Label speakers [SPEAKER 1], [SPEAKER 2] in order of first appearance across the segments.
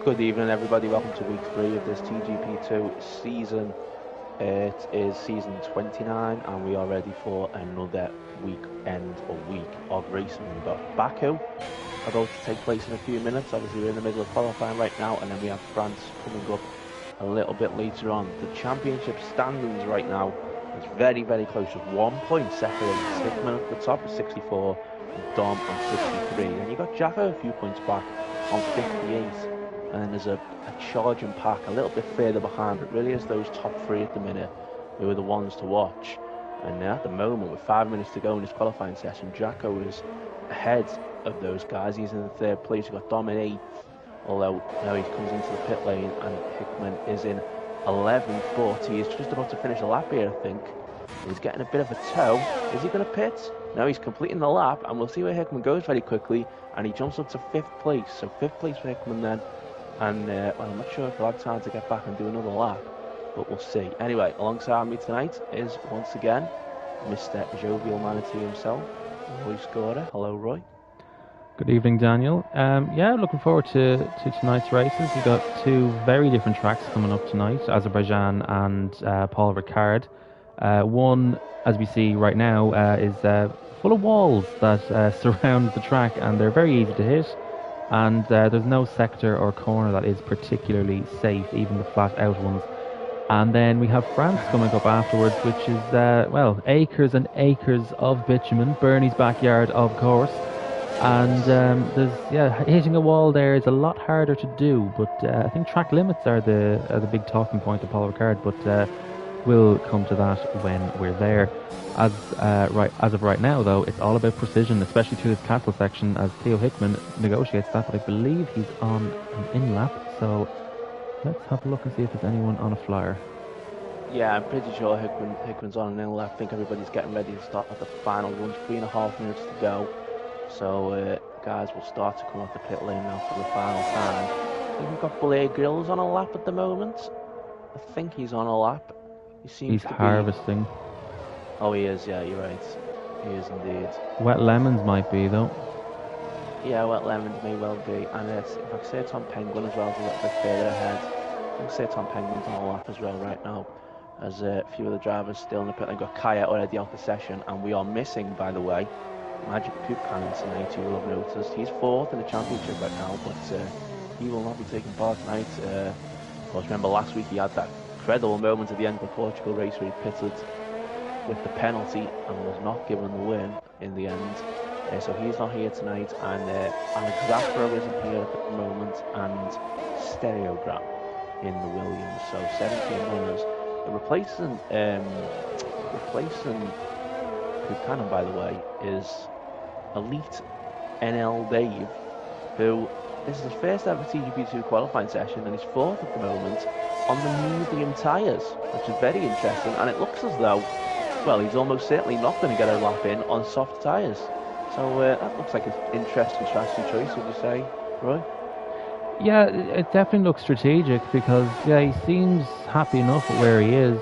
[SPEAKER 1] Good evening, everybody. Welcome to week 3 of this TGP2 season. It is season 29, and we are ready for another weekend or week of racing. We've got Baku about to take place in a few minutes. Obviously, we're in the middle of qualifying right now, and then we have France coming up a little bit later on. The championship standings right now is very, very close. Just 1 point separates Hickman at the top with 64 and Dom on 63. And you got Jacko a few points back on 58. And then there's a charging pack a little bit further behind. It really is those top 3 at the minute who are the ones to watch. And at the moment, with 5 minutes to go in this qualifying session, Jacko is ahead of those guys. He's in the 3rd place. We've got Dom in 8th, although now he comes into the pit lane, and Hickman is in 11th, but he is just about to finish a lap here, I think. He's getting a bit of a tow. Is he going to pit? No, he's completing the lap, and we'll see where Hickman goes very quickly, and he jumps up to 5th place. So 5th place for Hickman then. And, well, I'm not sure if he'll have time to get back and do another lap, but we'll see. Anyway, alongside me tonight is, once again, Mr. Jovial Manatee himself, Roy Scorer. Hello, Roy.
[SPEAKER 2] Good evening, Daniel. Yeah, looking forward to tonight's races. We've got 2 very different tracks coming up tonight, Azerbaijan and Paul Ricard. One, as we see right now, is full of walls that surround the track, and they're very easy to hit. And there's no sector or corner that is particularly safe, even the flat out ones. And then we have France coming up afterwards, which is, well, acres and acres of bitumen. Bernie's backyard, of course. And hitting a wall there is a lot harder to do. But I think track limits are the big talking point of Paul Ricard. But we'll come to that when we're there. As of right now, though, it's all about precision, especially through this castle section, as Theo Hickman negotiates that. But I believe he's on an in-lap, so let's have a look and see if there's anyone on a flyer.
[SPEAKER 1] Yeah, I'm pretty sure Hickman's on an in-lap. I think everybody's getting ready to start at the final run. 3.5 minutes to go. So guys will start to come off the pit lane now for the final time. I think we've got Blair Grills on a lap at the moment. I think he's on a lap.
[SPEAKER 2] He's harvesting.
[SPEAKER 1] Oh, he is, yeah, you're right. He is indeed.
[SPEAKER 2] Wet Lemons might be, though.
[SPEAKER 1] Yeah, Wet Lemons may well be. And if I say Tom Penguin as well, is a little bit further ahead. I think say Tom Penguin's on a lap as well right now, as a few of the drivers still in the pit. They've got Kaya already out the session, and we are missing, by the way, Magic Poop Cannon tonight, you will have noticed. He's 4th in the championship right now, but he will not be taking part tonight. Of course, remember last week he had that incredible moment at the end of the Portugal race where he pitted with the penalty and was not given the win in the end. So he's not here tonight, and Alexafra isn't here at the moment, and Stereogram in the Williams. So 17 runners. Replacing Buchanan, by the way, is Elite NL Dave, who this is his first ever TGP2 qualifying session, and he's 4th at the moment on the medium tyres, which is very interesting. And it looks as though, well, he's almost certainly not going to get a lap in on soft tyres. So that looks like an interesting strategy choice, would you say, Roy?
[SPEAKER 2] Yeah, it definitely looks strategic because, yeah, he seems happy enough with where he is.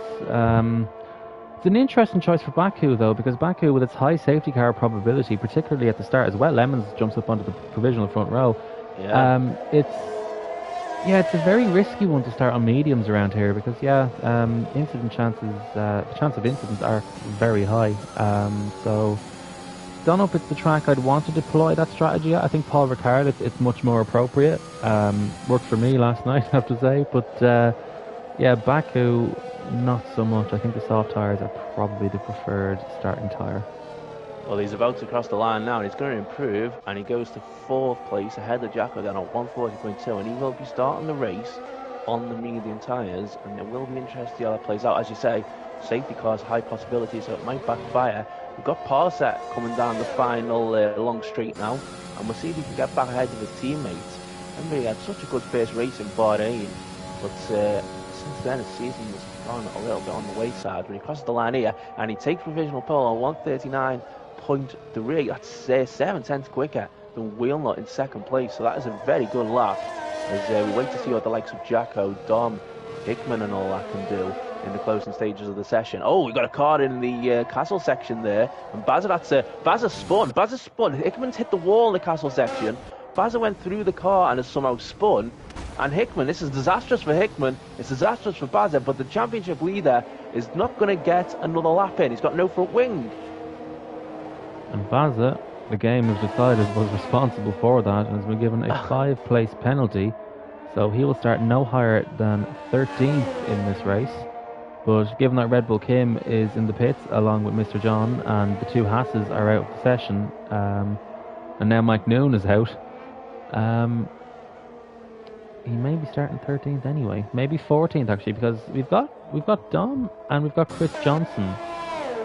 [SPEAKER 2] It's an interesting choice for Baku, though, because Baku, with its high safety car probability, particularly at the start as well, Lemons jumps up onto the provisional front row. Yeah. It's a very risky one to start on mediums around here because, incident chances, the chance of incidents are very high. So, don't know if it's the track I'd want to deploy that strategy at. I think Paul Ricard, it's much more appropriate. Worked for me last night, I have to say. But, Baku, not so much. I think the soft tyres are probably the preferred starting tyre.
[SPEAKER 1] Well, he's about to cross the line now, and he's going to improve, and he goes to 4th place ahead of Jacko down at 1:40.2, and he will be starting the race on the medium tyres, and it will be interesting to see how that plays out. As you say, safety cars, high possibility, so it might backfire. We've got Parsec coming down the final long straight now, and we'll see if he can get back ahead of his teammates. Remember, he had such a good first race in Bahrain, but since then his season has gone a little bit on the wayside. When he crosses the line here, and he takes provisional pole on 1:39.3, that's 7/10 quicker than Wheelnut in 2nd place, so that is a very good lap, as we wait to see what the likes of Jacko, Dom, Hickman and all that can do in the closing stages of the session. Oh, we got a car in the castle section there, and Bazza spun. Hickman's hit the wall in the castle section. Bazza went through the car and has somehow spun, And Hickman, this is disastrous for Hickman. It's disastrous for Baza, but the championship leader is not going to get another lap in. He's got no front wing.
[SPEAKER 2] And Baza, the game has decided, was responsible for that and has been given a 5-place penalty. So he will start no higher than 13th in this race. But given that Red Bull Kim is in the pits along with Mr. John and the two Hasses are out of the session, and now Mike Noon is out, he may be starting 13th anyway, maybe 14th actually, because we've got Dom and we've got Chris Johnson.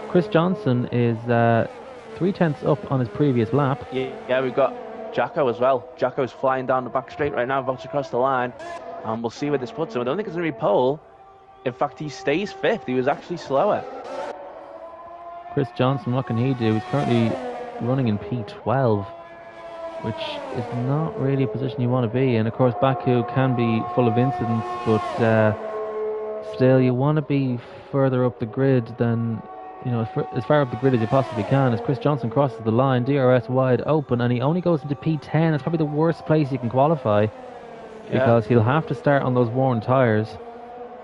[SPEAKER 2] Chris Johnson is 3/10 up on his previous lap.
[SPEAKER 1] Yeah, we've got Jacko as well. Jacko's flying down the back straight right now, about to cross the line, and we'll see where this puts him. I don't think it's going to be pole. In fact, he stays 5th. He was actually slower.
[SPEAKER 2] Chris Johnson, what can he do? He's currently running in P12, which is not really a position you want to be in. Of course, Baku can be full of incidents, but still, you want to be further up the grid than, as far up the grid as you possibly can. As Chris Johnson crosses the line, DRS wide open, and he only goes into P10. It's probably the worst place you can qualify, because he'll have to start on those worn tyres.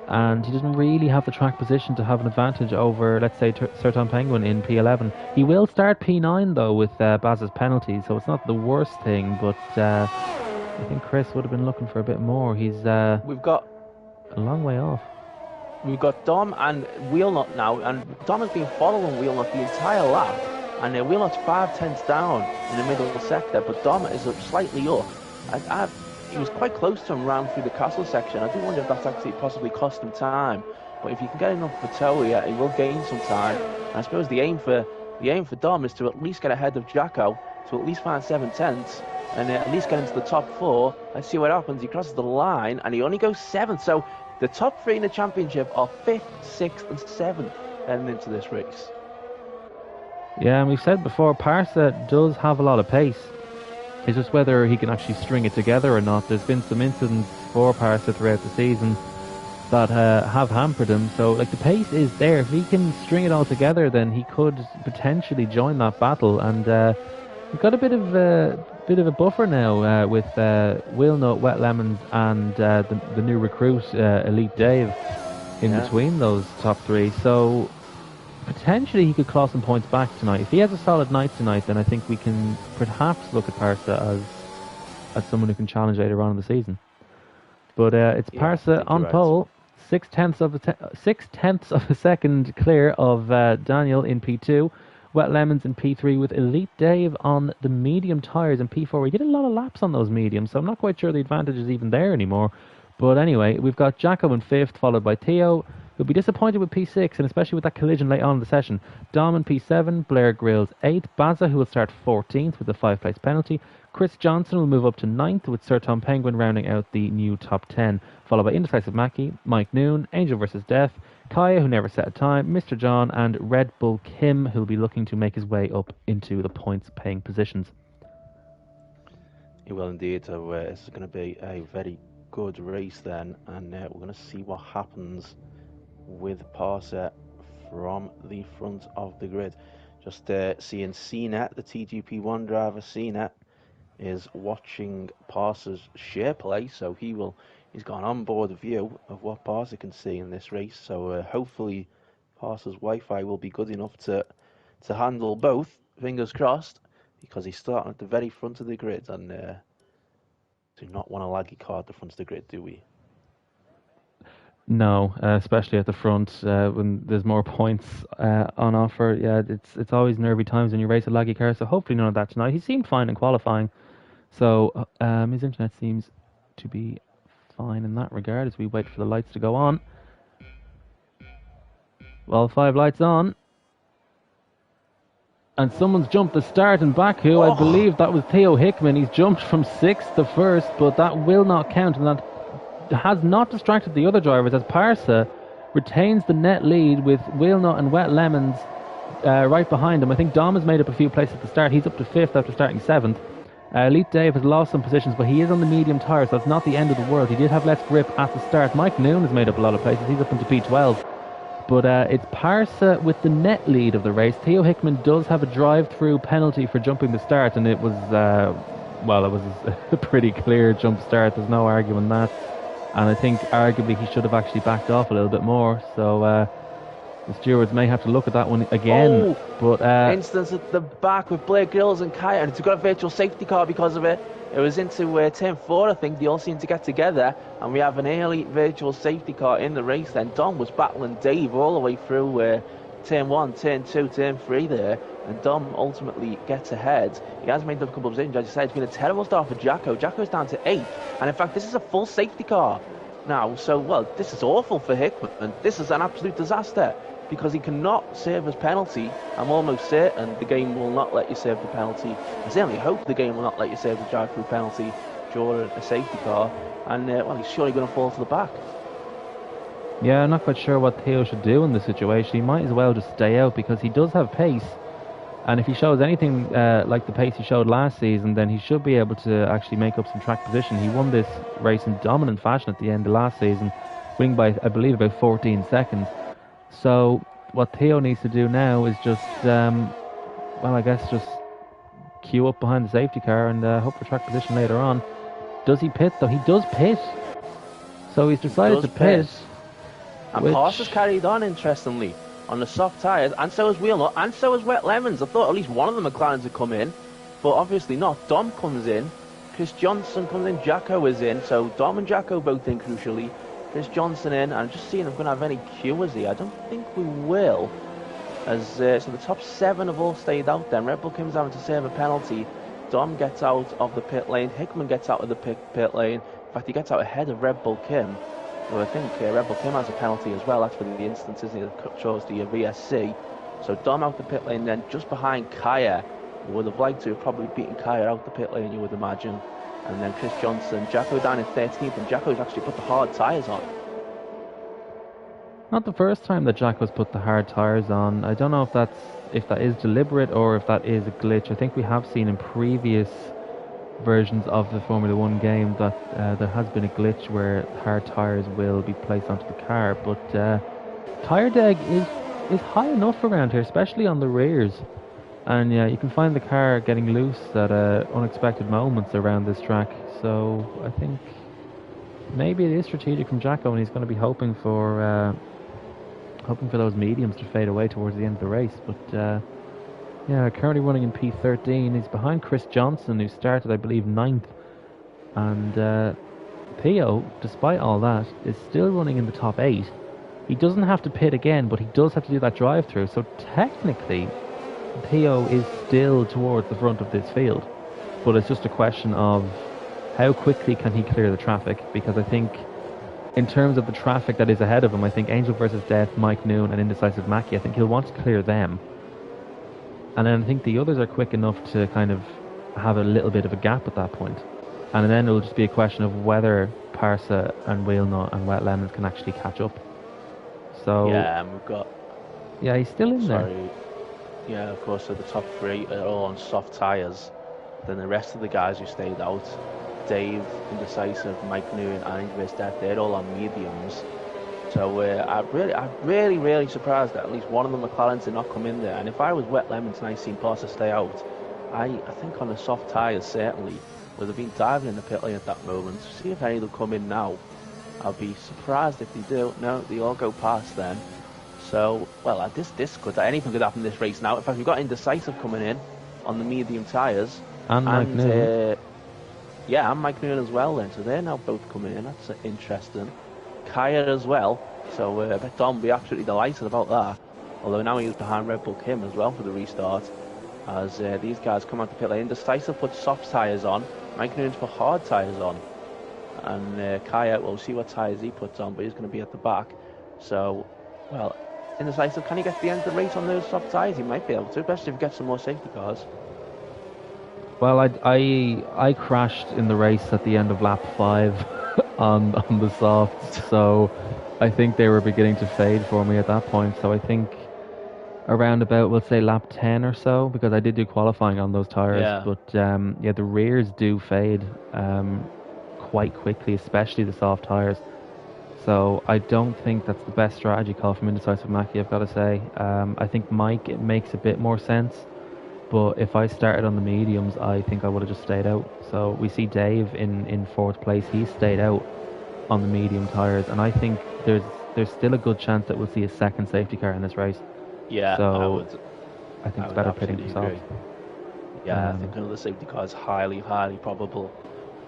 [SPEAKER 2] And he doesn't really have the track position to have an advantage over, let's say, Sertan Penguin in P11. He will start P9 though with Baz's penalty, so it's not the worst thing. But I think Chris would have been looking for a bit more. We've got a long way off.
[SPEAKER 1] We've got Dom and Wheelnut now, and Dom has been following Wheelnut the entire lap, and Wheelnut's 5/10 down in the middle sector, but Dom is slightly up. He was quite close to him round through the castle section. I do wonder if that's actually possibly cost him time. But if he can get enough for Towie, he will gain some time. And I suppose the aim for Dom is to at least get ahead of Jacko, to at least find 7/10, and at least get into the top 4. Let's see what happens. He crosses the line, and he only goes 7th. So the top 3 in the championship are 5th, 6th, and 7th heading into this race.
[SPEAKER 2] Yeah, and we've said before, Parsa does have a lot of pace. It's just whether he can actually string it together or not. There's been some incidents for Parsa throughout the season that have hampered him. So, the pace is there. If he can string it all together, then he could potentially join that battle. And we've got a bit of a buffer now with Wheelnut, Wet Lemons, and the new recruit Elite Dave in between those top 3. So potentially he could claw some points back tonight. If he has a solid night tonight, then I think we can perhaps look at Parsa as someone who can challenge later on in the season. But it's Parsa on pole, 6/10 of a second clear of Daniel in P2, Wet Lemons in P3 with Elite Dave on the medium tyres in P4. We did a lot of laps on those mediums, so I'm not quite sure the advantage is even there anymore. But anyway, we've got Jacko in 5th, followed by Theo, who'll be disappointed with P6, and especially with that collision late on in the session. Dom in P7, Blair Grills 8th, Baza, who will start 14th with a 5-place penalty. Chris Johnson will move up to 9th, with Sir Tom Penguin rounding out the new top 10, followed by Indecisive Mackie, Mike Noon, Angel vs. Death, Kaya, who never set a time, Mr. John, and Red Bull Kim, who'll be looking to make his way up into the points-paying positions.
[SPEAKER 1] He will indeed. So this is going to be a very good race then, and we're going to see what happens with Parsa from the front of the grid. Just seeing CNET, the TGP1 driver CNET, is watching Parsa's share play, so he's got an onboard view of what Parsa can see in this race. So hopefully Parsa's Wi-Fi will be good enough to handle both. Fingers crossed, because he's starting at the very front of the grid, and do not want a laggy car at the front of the grid, do we?
[SPEAKER 2] No, especially at the front when there's more points on offer. Yeah, it's always nervy times when you race a laggy car. So hopefully none of that tonight. He seemed fine in qualifying, so his internet seems to be fine in that regard as we wait for the lights to go on. Well, 5 lights on, and someone's jumped the start in Baku. I believe that was Theo Hickman. He's jumped from 6th to 1st, but that will not count, and that has not distracted the other drivers, as Parsa retains the net lead with Wheelnut and Wet Lemons right behind him. I think Dom has made up a few places at the start. He's up to 5th after starting 7th. Elite Dave has lost some positions, but he is on the medium tyre, so it's not the end of the world. He did have less grip at the start. Mike Noon has made up a lot of places. He's up into P12. But it's Parsa with the net lead of the race. Theo Hickman does have a drive-through penalty for jumping the start, and it was well, it was a pretty clear jump start. There's no arguing that. And I think arguably he should have actually backed off a little bit more. So the stewards may have to look at that one again.
[SPEAKER 1] Oh,
[SPEAKER 2] But
[SPEAKER 1] instance at the back with Blair Grills and Kaya, and it's got a virtual safety car because of it. It was into turn 4, I think. They all seemed to get together, and we have an early virtual safety car in the race. Then Dom was battling Dave all the way through turn 1, turn 2, turn 3 there, and Dom ultimately gets ahead. He has made up a couple of decisions. As you said, it's been a terrible start for Jacko. Jacko's down to 8th, and in fact, this is a full safety car now. So, well, this is awful for Hickman. This is an absolute disaster, because he cannot serve his penalty. I'm almost certain the game will not let you serve the penalty. I certainly hope the game will not let you serve the drive-through penalty during a safety car. And, well, he's surely going to fall to the back.
[SPEAKER 2] yeah, I'm not quite sure what Theo should do in this situation. He might as well just stay out because he does have pace. And if he shows anything like the pace he showed last season, then he should be able to actually make up some track position. He won this race in dominant fashion at the end of last season, winning by, I believe, about 14 seconds. So what Theo needs to do now is just, well, I guess just queue up behind the safety car and hope for track position later on. Does he pit though? He does pit. So he's decided to pit.
[SPEAKER 1] And Pass has carried on, interestingly, on the soft tyres, and so has Wheelnut, and so has Wet Lemons. I thought at least one of the McLarens had come in, but obviously not. Dom comes in, Chris Johnson comes in, Jacko is in, so Dom and Jacko both in crucially. Chris Johnson in, and I'm just seeing if we're going to have any queuers here. I don't think we will, as so the top 7 have all stayed out then. Red Bull Kim's having to serve a penalty. Dom gets out of the pit lane, Hickman gets out of the pit lane. In fact, he gets out ahead of Red Bull Kim. So I think Red Bull Kim has a penalty as well. That's for the instance, isn't it? That shows the VSC. So Dom out the pit lane then, just behind Kaya. Would have liked to have probably beaten Kaya out the pit lane, you would imagine. And then Chris Johnson, Jacko down in 13th, and Jacko's actually put the hard tyres on.
[SPEAKER 2] Not the first time that Jacko's put the hard tyres on. I don't know if that is deliberate or if that is a glitch. I think we have seen in previous versions of the Formula 1 game that there has been a glitch where hard tyres will be placed onto the car, but tyre deg is high enough around here, especially on the rears. And yeah, you can find the car getting loose at unexpected moments around this track. So I think maybe it is strategic from Jacko, and he's going to be hoping for those mediums to fade away towards the end of the race. But yeah, currently running in P13. He's behind Chris Johnson, who started, I believe, 9th. And Theo, despite all that, is still running in the top 8. He doesn't have to pit again, but he does have to do that drive-through. So technically, Theo is still towards the front of this field, but it's just a question of how quickly can he clear the traffic, because I think in terms of the traffic that is ahead of him, I think Angel versus Death, Mike Noon and Indecisive Mackie, I think he'll want to clear them, and then I think the others are quick enough to kind of have a little bit of a gap at that point, and then it'll just be a question of whether Parsa and Wheelnut and Wet Lemons can actually catch up. So
[SPEAKER 1] yeah, and we've got,
[SPEAKER 2] yeah, he's still in there.
[SPEAKER 1] Yeah, of course, so the top 3 are all on soft tyres. Then the rest of the guys who stayed out, Dave, Indecisive, Mike Nguyen, and Ingrid Death, they're all on mediums. So I'm really surprised that at least one of the McLarens did not come in there. And if I was Wet Lemons and I seen Parsa stay out, I think on the soft tyres certainly would have been diving in the pit lane at that moment. See if any of them come in now. I'll be surprised if they do. No, they all go past then. So, well, anything could happen in this race now. In fact, we've got Indecisive coming in on the medium tyres.
[SPEAKER 2] And Mike Noon.
[SPEAKER 1] Yeah, and Mike Noon as well then. So they're now both coming in. That's interesting. Kaya as well. So I bet Dom will be absolutely delighted about that. Although now he's behind Red Bull Kim as well for the restart. As these guys come out to pit lane. Indecisive puts soft tyres on. Mike Noon's put hard tyres on. And Kaya, we'll see what tyres he puts on, but he's going to be at the back. So, well, Indecisive, can he get to the end of the race on those soft tyres? He might be able to, especially if he gets some more safety cars.
[SPEAKER 2] Well, I crashed in the race at the end of lap 5 on the softs, so I think they were beginning to fade for me at that point. So I think around about, we'll say lap 10 or so, because I did do qualifying on those tyres. Yeah. But yeah, the rears do fade quite quickly, especially the soft tyres. So I don't think that's the best strategy call from Indecisive Mackie, I've got to say. I think Mike, it makes a bit more sense But if I started on the mediums, I think I would have just stayed out. So we see Dave in fourth place. He stayed out on the medium tyres, and I think there's still a good chance that we'll see a second safety car in this race.
[SPEAKER 1] Yeah,
[SPEAKER 2] So I think
[SPEAKER 1] I
[SPEAKER 2] it's
[SPEAKER 1] would
[SPEAKER 2] better pitting for
[SPEAKER 1] absolutely
[SPEAKER 2] softs.
[SPEAKER 1] agree. Yeah, I think another safety car is highly, highly probable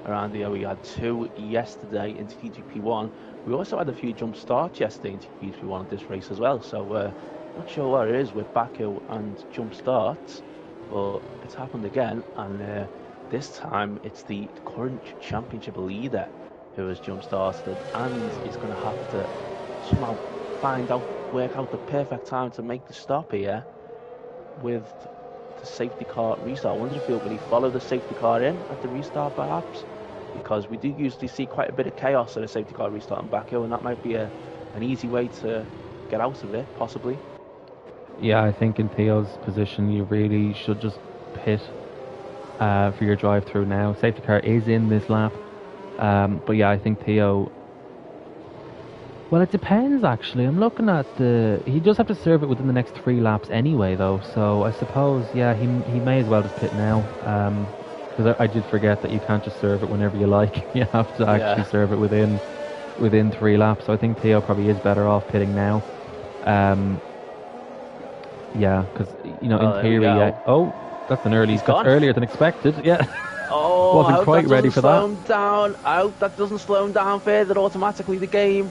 [SPEAKER 1] around here. We had 2 yesterday in TGP1. We also had a few jump starts yesterday in TGP1 at this race as well. So not sure what it is with Baku and jump starts, but it's happened again. And this time it's the current championship leader who has jump started and is going to have to somehow work out the perfect time to make the stop here with the safety car restart. I wonder if will he follow the safety car in at the restart perhaps, because we do usually see quite a bit of chaos at a safety car restart in Baku, and that might be an easy way to get out of it, possibly.
[SPEAKER 2] Yeah, I think in Theo's position, you really should just pit for your drive through now. Safety car is in this lap, but yeah, I think Theo. Well, it depends actually. I'm looking at he does have to serve it within the next 3 laps anyway, though. So I suppose, yeah, he may as well just pit now. Because I did forget that you can't just serve it whenever you like. You have to actually serve it within 3 laps. So I think Theo probably is better off pitting now. Yeah, because in theory, oh, that's an early. That's earlier than expected. Yeah.
[SPEAKER 1] Oh,
[SPEAKER 2] wasn't quite ready for that.
[SPEAKER 1] Him down. I hope that doesn't slow him down further automatically. The game.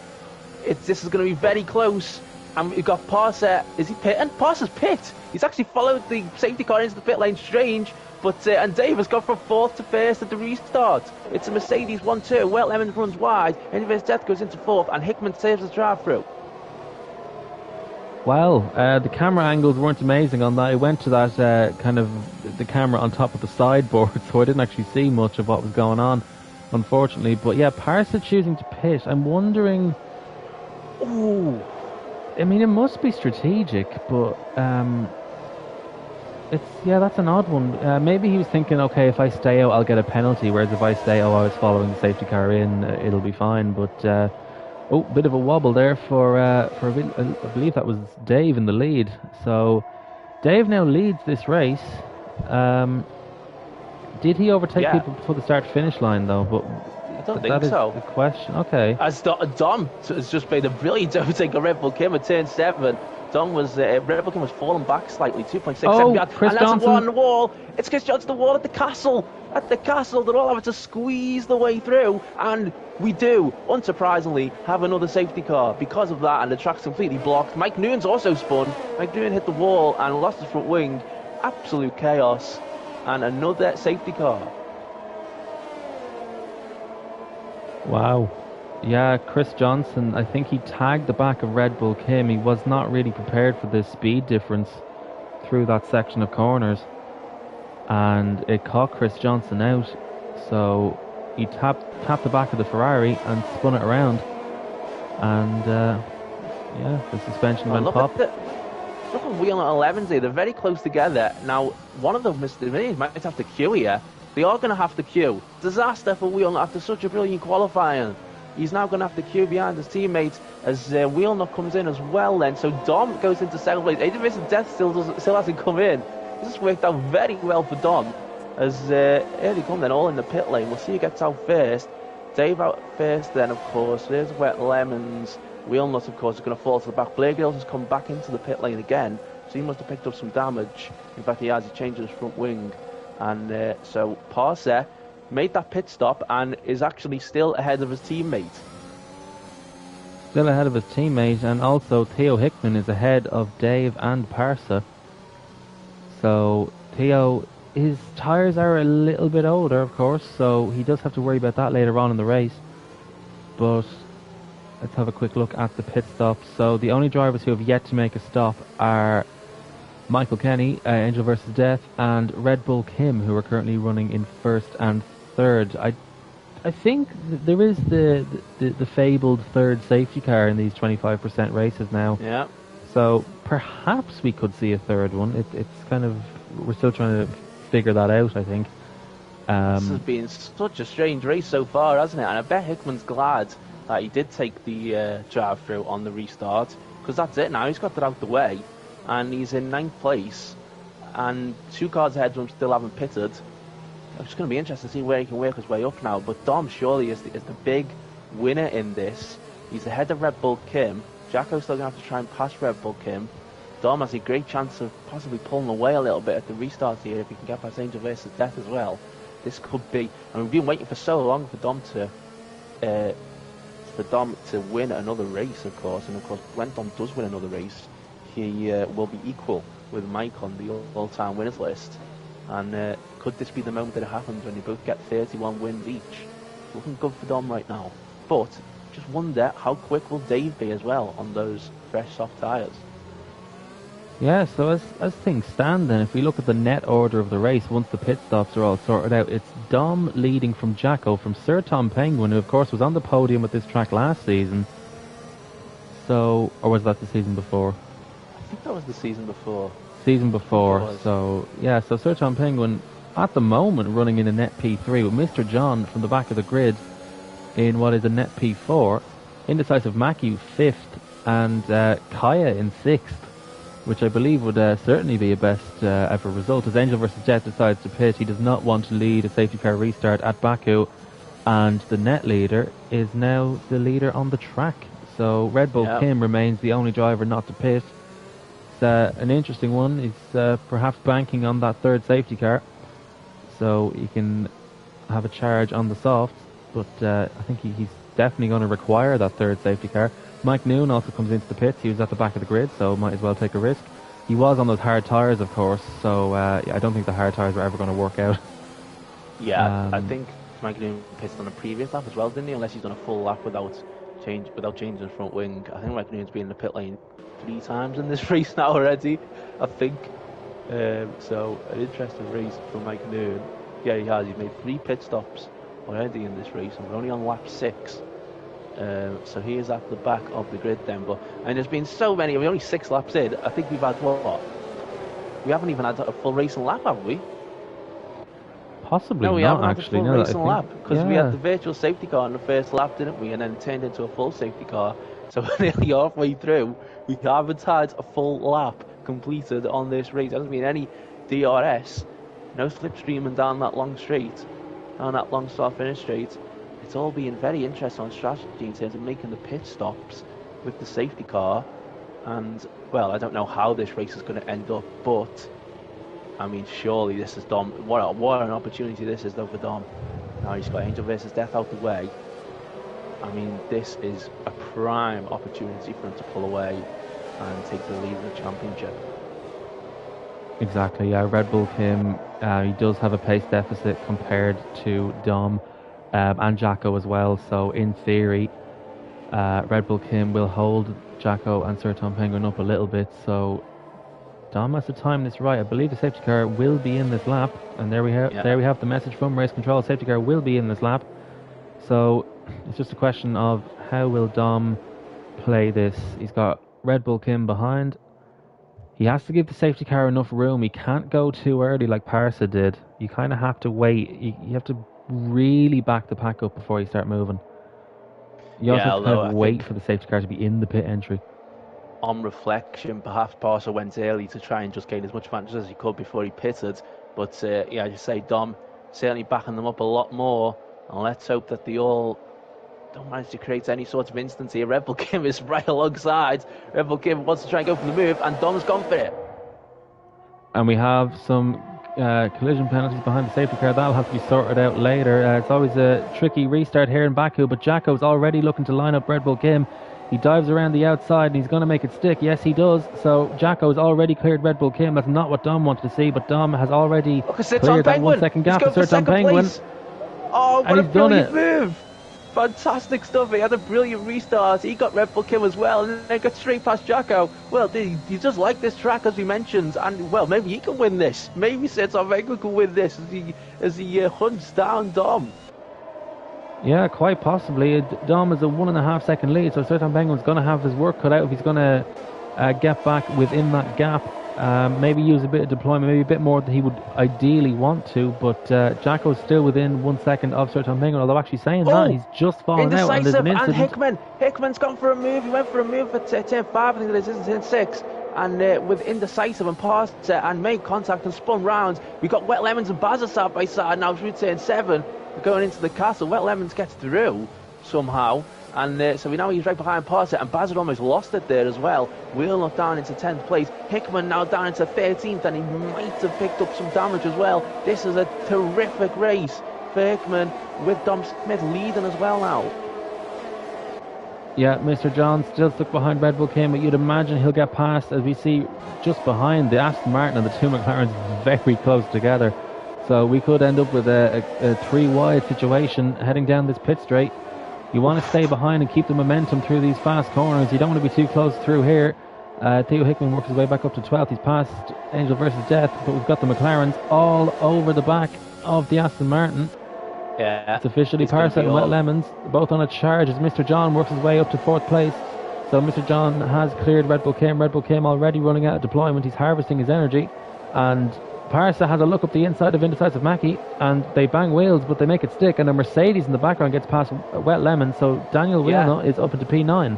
[SPEAKER 1] This is going to be very close. And we've got Parser. Is he pitting? Parser's pit. He's actually followed the safety car into the pit lane. Strange. But and Dave has gone from 4th to 1st at the restart. It's a Mercedes 1-2. Well, Lemon runs wide. Universe Death goes into 4th, and Hickman saves the drive through.
[SPEAKER 2] Well, the camera angles weren't amazing on that. It went to that kind of the camera on top of the sideboard, so I didn't actually see much of what was going on, unfortunately. But yeah, Parser choosing to pit. I'm wondering.
[SPEAKER 1] Ooh.
[SPEAKER 2] I mean, it must be strategic, but that's an odd one. Maybe he was thinking, okay, if I stay out, I'll get a penalty. Whereas if I stay, I was following the safety car in, it'll be fine. But bit of a wobble there for I believe that was Dave in the lead. So Dave now leads this race. Did he overtake people before the start-finish line though? But
[SPEAKER 1] I don't think so.
[SPEAKER 2] The question. Okay.
[SPEAKER 1] As Dom has just made a brilliant overtake of Red Bull Kim at turn 7. Dom was Red Bull Kim was falling back slightly, 2.67 yards.
[SPEAKER 2] Chris
[SPEAKER 1] and that's
[SPEAKER 2] Johnson.
[SPEAKER 1] on the wall. It's Chris Johnson the wall at the castle. At the castle, they're all having to squeeze the way through, and we do, unsurprisingly, have another safety car because of that, and the track's completely blocked. Mike Noon's also spun. Mike Noon hit the wall and lost his front wing. Absolute chaos, and another safety car.
[SPEAKER 2] Wow. Yeah, Chris Johnson, I think he tagged the back of Red Bull Kim. He was not really prepared for the speed difference through that section of corners. And it caught Chris Johnson out. So he tapped the back of the Ferrari and spun it around. And, the suspension went pop.
[SPEAKER 1] Look at wheel at 11s here. They're very close together. Now, one of them might have to queue here. They are going to have to queue. Disaster for Wheelnut after such a brilliant qualifying. He's now going to have to queue behind his teammates as Wheelnut comes in as well then. So Dom goes into 2nd place. Aiden Death still hasn't come in. This has worked out very well for Dom as early come then all in the pit lane. We'll see who gets out first. Dave out first then, of course. There's Wet Lemons. Wheelnut, of course, is going to fall to the back. Blair Gills has come back into the pit lane again. So he must have picked up some damage. In fact, he has. He changed his front wing. And so Parser made that pit stop and is actually still ahead of his teammate.
[SPEAKER 2] Still ahead of his teammate, and also Theo Hickman is ahead of Dave and Parser. So Theo, his tyres are a little bit older, of course, so he does have to worry about that later on in the race. But let's have a quick look at the pit stops. So the only drivers who have yet to make a stop are Michael Kenny, Angel vs Death, and Red Bull Kim, who are currently running in 1st and 3rd. I think there is the fabled 3rd safety car in these 25% races now.
[SPEAKER 1] Yeah.
[SPEAKER 2] So perhaps we could see a 3rd one. It's kind of, we're still trying to figure that out, I think.
[SPEAKER 1] This has been such a strange race so far, hasn't it? And I bet Hickman's glad that he did take the drive through on the restart, because that's it now. He's got that out the way. And he's in 9th place, and 2 cards ahead of him still haven't pitted. It's going to be interesting to see where he can work his way up now. But Dom surely is the big winner in this. He's ahead of Red Bull Kim. Jacko's still going to have to try and pass Red Bull Kim. Dom has a great chance of possibly pulling away a little bit at the restart here if he can get past Angel versus Death as well. This could be, and we've been waiting for so long for Dom to win another race, of course. And of course, when Dom does win another race, he will be equal with Mike on the all-time winners list. And could this be the moment that it happens when they both get 31 wins each? Looking good for Dom right now. But just wonder how quick will Dave be as well on those fresh soft tyres.
[SPEAKER 2] Yeah, so as things stand then, if we look at the net order of the race, once the pit stops are all sorted out, it's Dom leading from Jacko, from Sir Tom Penguin, who of course was on the podium at this track last season. So, or was that the season before?
[SPEAKER 1] I think that was the season before.
[SPEAKER 2] Season before, so yeah, so Sir Tom Penguin at the moment running in a net P3 with Mr. John from the back of the grid in what is a net P4, Indecisive Mackie 5th, and Kaya in 6th, which I believe would certainly be a best ever result. As Angel versus Jet decides to pit, he does not want to lead a safety car restart at Baku, and the net leader is now the leader on the track. So Red Bull Kim remains the only driver not to pit. It's an interesting one. He's perhaps banking on that third safety car, so he can have a charge on the softs, but I think he's definitely going to require that third safety car. Mike Noon also comes into the pits. He was at the back of the grid, so might as well take a risk. He was on those hard tyres, of course, so I don't think the hard tyres are ever going to work out.
[SPEAKER 1] Yeah, I think Mike Noon pitted on a previous lap as well, didn't he? Unless he's done a full lap without changing the front wing. I think Mike Noon's been in the pit lane 3 times in this race now already, I think. So an interesting race for Mike Noon. Yeah, he has. He's made 3 pit stops already in this race, and we're only on lap 6. So he is at the back of the grid then, and there's been so many. We're only 6 laps in. I think we've had what? We haven't even had a full racing lap, have we?
[SPEAKER 2] Possibly
[SPEAKER 1] no, we
[SPEAKER 2] not,
[SPEAKER 1] haven't
[SPEAKER 2] actually.
[SPEAKER 1] had a full
[SPEAKER 2] No,
[SPEAKER 1] racing lap because we had the virtual safety car in the first lap, didn't we? And then it turned into a full safety car. So we're nearly halfway through. We haven't had a full lap completed on this race. There hasn't been any DRS, no slipstreaming down that long straight, down that long start-finish straight. It's all being very interesting on strategy in terms of making the pit stops with the safety car. And, well, I don't know how this race is going to end up, but, I mean, surely this is Dom. What an opportunity this is, though, for Dom. Now he's got Angel versus Death out the way. I mean, this is a prime opportunity for him to pull away and take the lead in the championship.
[SPEAKER 2] Exactly, yeah. Red Bull Kim, he does have a pace deficit compared to Dom. And Jacko as well, so in theory Red Bull Kim will hold Jacko and Sir Tom Penguin up a little bit, so Dom has to time this right. I believe the safety car will be in this lap, and there we have the message from race control. Safety car will be in this lap, so it's just a question of how will Dom play this. He's got Red Bull Kim behind. He has to give the safety car enough room. He can't go too early like Parsa did. You kind of have to wait. You have to really back the pack up before you start moving. You also have to kind of wait for the safety car to be in the pit entry.
[SPEAKER 1] On reflection, perhaps Parsa went early to try and just gain as much advantage as he could before he pitted. But yeah, I just say Dom certainly backing them up a lot more. And let's hope that they all don't manage to create any sort of instance here. Red Bull Kim is right alongside. Red Bull Kim wants to try and go for the move, and Dom's gone for it.
[SPEAKER 2] And we have some collision penalties behind the safety car. That'll have to be sorted out later. It's always a tricky restart here in Baku, but Jacko's already looking to line up Red Bull Kim. He dives around the outside and he's going to make it stick. Yes, he does. So Jacko's already cleared Red Bull Kim. That's not what Dom wanted to see, but Dom has already cleared that 1 second gap to Sir Tom Penguin.
[SPEAKER 1] Oh, what a brilliant move! Fantastic stuff. He had a brilliant restart. He got Red Bull Kim as well, and then got straight past Jacko. Well, he just like this track, as we mentioned, and well, maybe he can win this. Maybe Sir Tom Penguin can win this as he hunts down Dom.
[SPEAKER 2] Yeah, quite possibly. Dom is a 1.5 second lead, so Sir Tom Penguin's going to have his work cut out if he's going to get back within that gap. Maybe use a bit of deployment, maybe a bit more than he would ideally want to, but Jacko's still within 1 second of Sir Tom Penguin, although actually saying that, he's just fallen out and there's an incident.
[SPEAKER 1] And Hickman's gone for a move. He went for a move at turn 5, I think it is, isn't turn 6. And with Indecisive and passed and made contact and spun round, we got Wet Lemons and Bazza side by side. Now it's route turn 7 going into the castle. Wet Lemons gets through somehow, and so we know he's right behind Parser, and Bazza almost lost it there as well. Wheelnut down into 10th place. Hickman now down into 13th, and he might have picked up some damage as well. This is a terrific race for Hickman, with Dom Smith leading as well now.
[SPEAKER 2] Yeah, Mr. John still stuck behind Red Bull King, but you'd imagine he'll get past, as we see just behind the Aston Martin and the two McLarens very close together. So we could end up with a three-wide situation heading down this pit straight. You want to stay behind and keep the momentum through these fast corners. You don't want to be too close through here. Theo Hickman works his way back up to 12th. He's passed Angel versus Death, but we've got the McLarens all over the back of the Aston Martin.
[SPEAKER 1] Yeah,
[SPEAKER 2] it's officially Parset and Wet Lemons, both on a charge as Mr. John works his way up to 4th place. So Mr. John has cleared Red Bull Kim. Red Bull Kim already running out of deployment. He's harvesting his energy. And Parsa has a look up the inside of Indecisive Mackie, and they bang wheels, but they make it stick. And a Mercedes in the background gets past Wet Lemons, so Daniel Wheelnut is up into P9.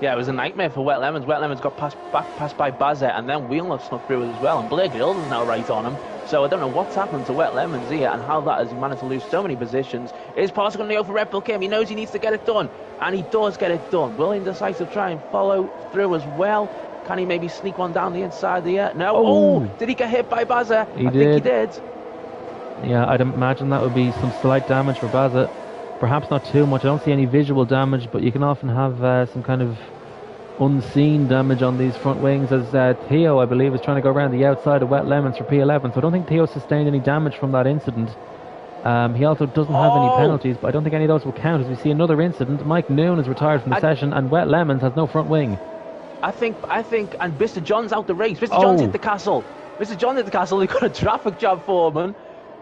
[SPEAKER 1] Yeah, it was a nightmare for Wet Lemons. Wet Lemons got passed by Bazet, and then Wheelnut snuck through as well. And Blake Hills is now right on him. So I don't know what's happened to Wet Lemons here and how that has managed to lose so many positions. Is Parsa going to go for Red Bull Kim? He knows he needs to get it done, and he does get it done. Will Indecisive try and follow through as well? Can he maybe sneak one down the inside there? No. Oh, did he get hit by Bazza? I think he did.
[SPEAKER 2] Yeah, I'd imagine that would be some slight damage for Bazza. Perhaps not too much. I don't see any visual damage, but you can often have some kind of unseen damage on these front wings, as Theo, I believe, is trying to go around the outside of Wet Lemons for P11. So I don't think Theo sustained any damage from that incident. He also doesn't have any penalties, but I don't think any of those will count, as we see another incident. Mike Noon is retired from the session, and Wet Lemons has no front wing.
[SPEAKER 1] I think, and Mr. John's out the race. Mr. John's hit the castle. Mr. John hit the castle. He got a traffic jam foreman.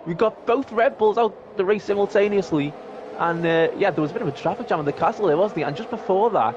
[SPEAKER 1] We got both Red Bulls out the race simultaneously, and yeah, there was a bit of a traffic jam in the castle there, wasn't there? And just before that,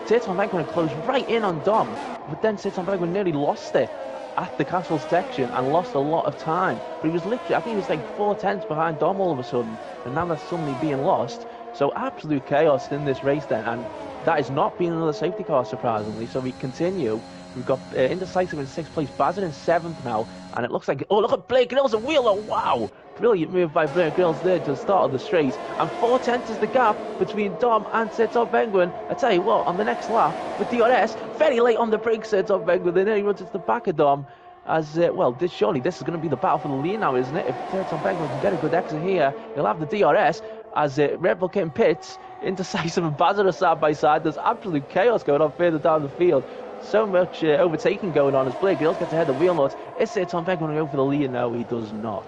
[SPEAKER 1] Sitson Penguin closed right in on Dom, but then Sitson Penguin nearly lost it at the castle section and lost a lot of time. But he was literally, I think he was like 4 tenths behind Dom all of a sudden, and now that's suddenly being lost. So absolute chaos in this race then, and that is not being another safety car, surprisingly. So we continue. We've got Indecisive in 6th place, Bazin in 7th now, and it looks like, oh, look at Blake Grills and Wheeler, wow! Brilliant move by Blake Grills there to the start of the straight, and 4 tenths is the gap between Dom and Sitson Penguin. I tell you what, on the next lap, with DRS, very late on the brakes, Sitson Penguin, then he runs into the back of Dom, as, well, surely this is going to be the battle for the lead now, isn't it? If Sitson Penguin can get a good exit here, he'll have the DRS, as Red Bull Kim pits, Indecisive and Bazin are side by side. There's absolute chaos going on further down the field. So much overtaking going on as Blake Grills gets ahead of Wheelnut. Is Sitson Penguin going to go for the lead? No, he does not.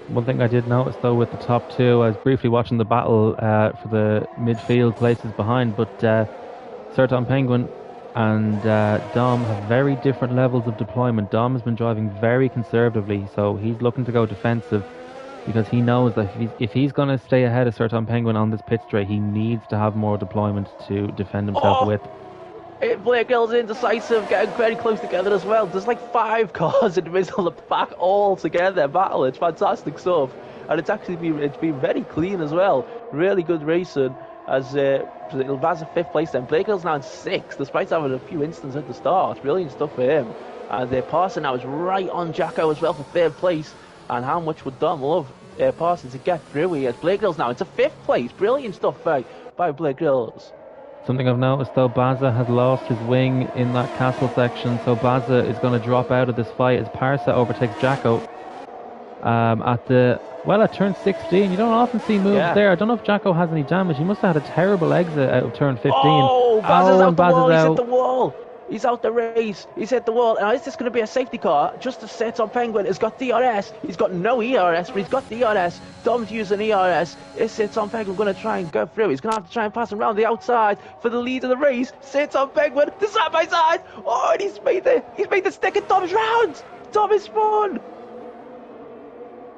[SPEAKER 2] One thing I did notice though with the top two, I was briefly watching the battle for the midfield places behind, but Sirton Penguin and Dom have very different levels of deployment. Dom has been driving very conservatively, so he's looking to go defensive, because he knows that if he's going to stay ahead of Sirton Penguin on this pit straight, he needs to have more deployment to defend himself with.
[SPEAKER 1] Blake Grills Indecisive getting very close together as well. There's like 5 cars in the middle of the pack all together battle. It's fantastic stuff, and it's been very clean as well. Really good racing. As Ilvaz 5th place, then Blake Grills now in 6th, despite having a few incidents at the start. Brilliant stuff for him. And Parson now is right on Jacko as well for 3rd place. And how much would Dom love Parson to get through here? Blake Grills now into 5th place. Brilliant stuff by Blake Grills.
[SPEAKER 2] Something I've noticed though, Bazza has lost his wing in that castle section, so Bazza is going to drop out of this fight as Parsa overtakes Jacko at turn 16. You don't often see moves there. I don't know if Jacko has any damage. He must have had a terrible exit out of turn 15.
[SPEAKER 1] Oh, Bazza's out the wall. He's hit the wall. He's out the race. He's hit the wall. Now, is this going to be a safety car? Just to set on Penguin. He's got DRS. He's got no ERS, but he's got DRS. Dom's using ERS. Is Sitson Penguin going to try and go through? He's going to have to try and pass him around the outside for the lead of the race. Sitson Penguin, the side by side. Oh, and he's made the stick at Dom's round. Dom is spun.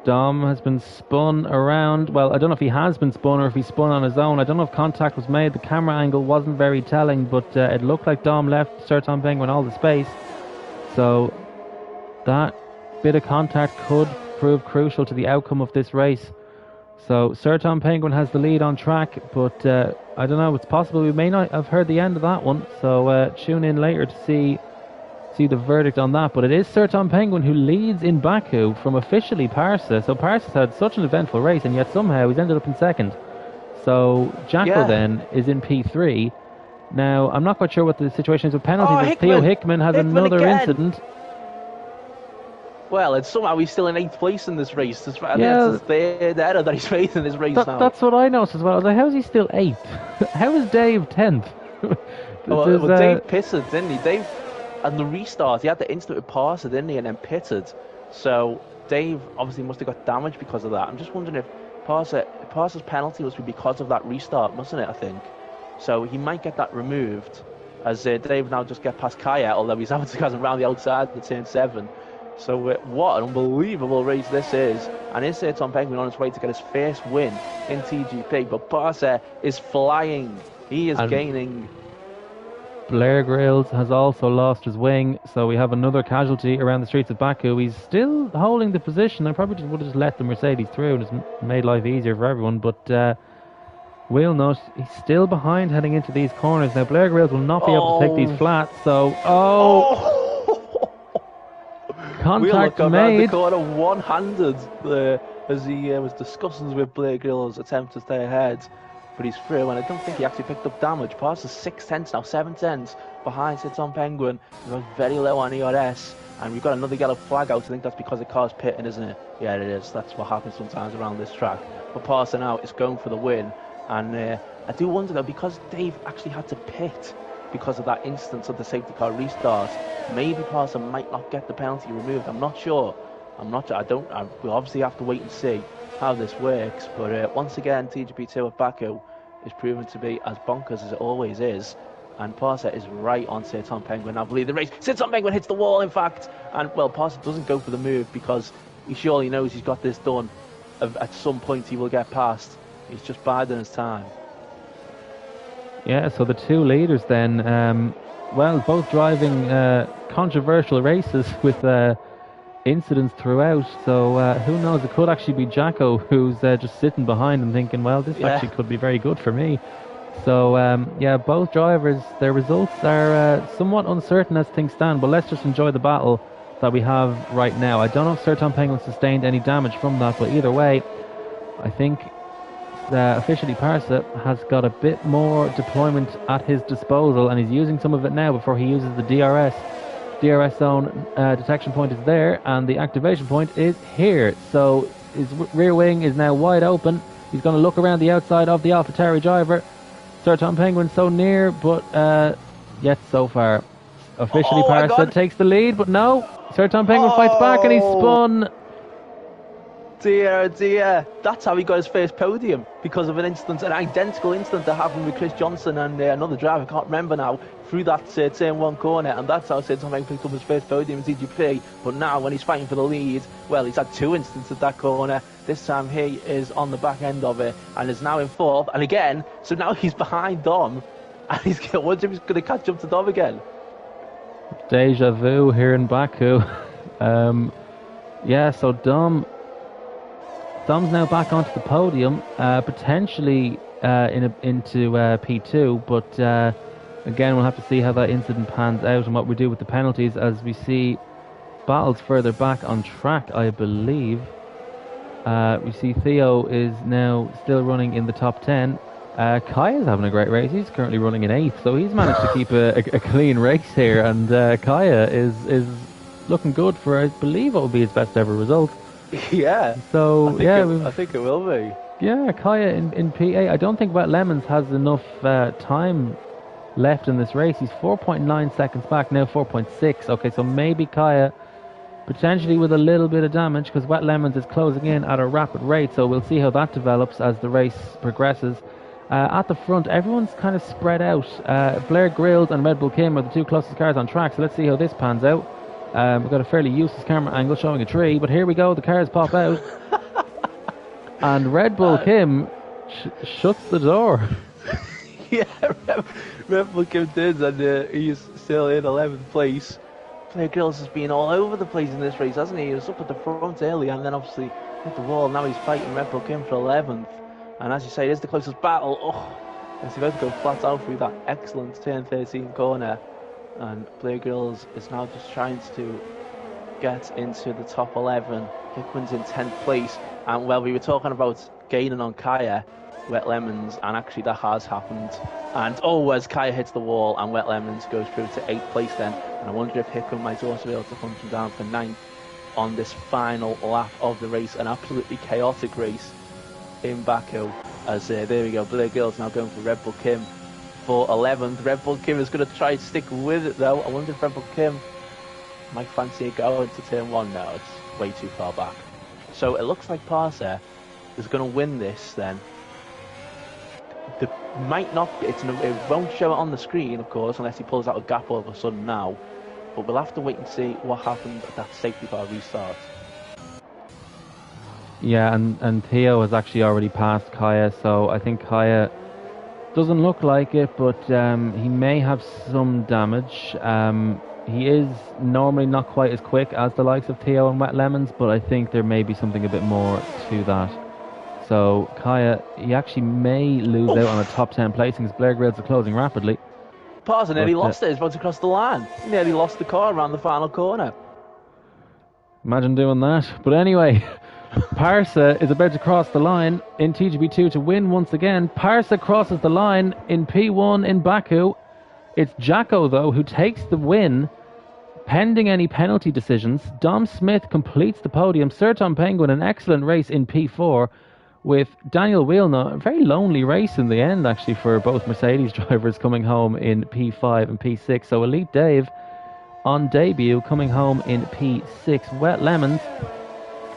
[SPEAKER 2] Dom has been spun around. Well, I don't know if he has been spun or if he spun on his own. I don't know if contact was made. The camera angle wasn't very telling, but it looked like Dom left Sirton Penguin all the space. So that bit of contact could prove crucial to the outcome of this race. So Sirton Penguin has the lead on track, but I don't know. It's possible we may not have heard the end of that one. So tune in later to see the verdict on that. But it is Sertan Penguin who leads in Baku from officially Parsa. So Parsa's had such an eventful race, and yet somehow he's ended up in second. So Jacko then is in P3. Now, I'm not quite sure what the situation is with penalties. Theo Hickman has another incident.
[SPEAKER 1] Well, it's somehow he's still in 8th place in this race. It's his third error that he's made in this race now.
[SPEAKER 2] That's what I noticed as well. I was like, how is he still 8th? How is Dave 10th?
[SPEAKER 1] well, Dave pitted, didn't he? Dave, and the restart, he had the instant with Parsa, didn't he, and then pitted. So Dave obviously must have got damaged because of that. I'm just wondering if Parsa's penalty must be because of that restart, mustn't it, I think? So he might get that removed, as Dave now just get past Kaya, although he's having to go around the outside to turn 7. So what an unbelievable race this is. And is Tom Penguin on his way to get his first win in TGP. But Parsa is flying. He is gaining.
[SPEAKER 2] Blair Grills has also lost his wing. So we have another casualty around the streets of Baku. He's still holding the position. I probably would have just let the Mercedes through and just made life easier for everyone. But we'll note he's still behind heading into these corners. Now Blair Grills will not be able to take these flats. So, contact
[SPEAKER 1] around the corner one-handed as he was discussing with Blair Grill's attempt to stay ahead, but he's through, and I don't think he actually picked up damage. Passes 6 tenths now, 7 tenths behind sits on Penguin. He goes very low on ERS, and we've got another yellow flag out. I think that's because the car's pitting, isn't it? Yeah, it is. That's what happens sometimes around this track. But Parsa now is going for the win, and I do wonder though, because Dave actually had to pit because of that instance of the safety car restart, maybe Parsa might not get the penalty removed. I'm not sure. We'll obviously have to wait and see how this works. But once again, TGP2 at Baku is proven to be as bonkers as it always is. And Parsa is right on Sertan Penguin. I believe the race. Sertan Penguin hits the wall, in fact. And, well, Parsa doesn't go for the move because he surely knows he's got this done. At some point he will get past. He's just biding his time.
[SPEAKER 2] Yeah, so the two leaders then, both driving controversial races with incidents throughout. So who knows? It could actually be Jacko who's just sitting behind and thinking, well, this actually could be very good for me. So, both drivers, their results are somewhat uncertain as things stand, but let's just enjoy the battle that we have right now. I don't know if Sertan Penguin sustained any damage from that, but either way, I think officially Parsa has got a bit more deployment at his disposal, and he's using some of it now before he uses the DRS. DRS zone detection point is there, and the activation point is here. So his rear wing is now wide open. He's going to look around the outside of the AlphaTauri driver. Sertan Penguin so near, but yet so far. Officially Parsa takes the lead, but no. Sertan Penguin fights back, and he's spun.
[SPEAKER 1] Dear. That's how he got his first podium, because of an identical incident that happened with Chris Johnson and another driver, I can't remember now, through that turn 1 corner, and that's how Sertan Penguin picked up his first podium in TGP. But now, when he's fighting for the lead, well, he's had 2 incidents at that corner. This time he is on the back end of it, and is now in 4th, and again, so now he's behind Dom, and I wonder if he's going to catch up to Dom again.
[SPEAKER 2] Deja vu here in Baku. So Dom's now back onto the podium, potentially into P2, but again, we'll have to see how that incident pans out and what we do with the penalties as we see battles further back on track, I believe. We see Theo is now still running in the top 10. Kaya's having a great race. He's currently running in 8th, so he's managed to keep a clean race here, and Kaya is looking good for, I believe, what will be his best ever result.
[SPEAKER 1] Yeah.
[SPEAKER 2] So
[SPEAKER 1] I think it will be.
[SPEAKER 2] Yeah, Kaya in P8. I don't think Wet Lemons has enough time left in this race. He's 4.9 seconds back now, 4.6. Okay, so maybe Kaya potentially with a little bit of damage, because Wet Lemons is closing in at a rapid rate. So we'll see how that develops as the race progresses. At the front, everyone's kind of spread out. Blair Grills and Red Bull Kim are the 2 closest cars on track. So let's see how this pans out. We've got a fairly useless camera angle showing a tree, but here we go, the cars pop out. And Red Bull Kim shuts the door.
[SPEAKER 1] Yeah, Red Bull Kim did, and he's still in 11th place. Blair Grills has been all over the place in this race, hasn't he? He was up at the front early and then obviously hit the wall. Now he's fighting Red Bull Kim for 11th. And as you say, it is the closest battle. As he about to go flat out through that excellent turn 13 corner, and Blair Grills is now just trying to get into the top 11. Hickman's in 10th place, and well, we were talking about gaining on Kaya, Wet Lemons, and actually that has happened. And as Kaya hits the wall and Wet Lemons goes through to 8th place then, and I wonder if Hickman might also be able to hunt him down for 9th on this final lap of the race, an absolutely chaotic race in Baku. As there we go, Blair Gill's now going for Red Bull Kim for 11th. Red Bull Kim is going to try to stick with it though. I wonder if Red Bull Kim might fancy it going to turn 1 now. It's way too far back. So it looks like Parser is going to win this then. It might not, it won't show it on the screen, of course, unless he pulls out a gap all of a sudden now. But we'll have to wait and see what happens at that safety car restart.
[SPEAKER 2] Yeah, and Theo has actually already passed Kaya, so I think Kaya doesn't look like it, but he may have some damage. He is normally not quite as quick as the likes of Theo and Wet Lemons, but I think there may be something a bit more to that. So Kaya, he actually may lose out on a top 10 placing as Blair Grills are closing rapidly.
[SPEAKER 1] Parser nearly lost it. He's about to cross the line. He nearly lost the car around the final corner.
[SPEAKER 2] Imagine doing that. But anyway, Parsa is about to cross the line in TGP2 to win once again. Parsa crosses the line in P1 in Baku. It's Jacko, though, who takes the win, pending any penalty decisions. Dom Smith completes the podium. Serton Penguin, an excellent race in P4, with Daniel Wheelnut, a very lonely race in the end, actually, for both Mercedes drivers coming home in P5 and P6. So Elite Dave, on debut, coming home in P6. Wet Lemons,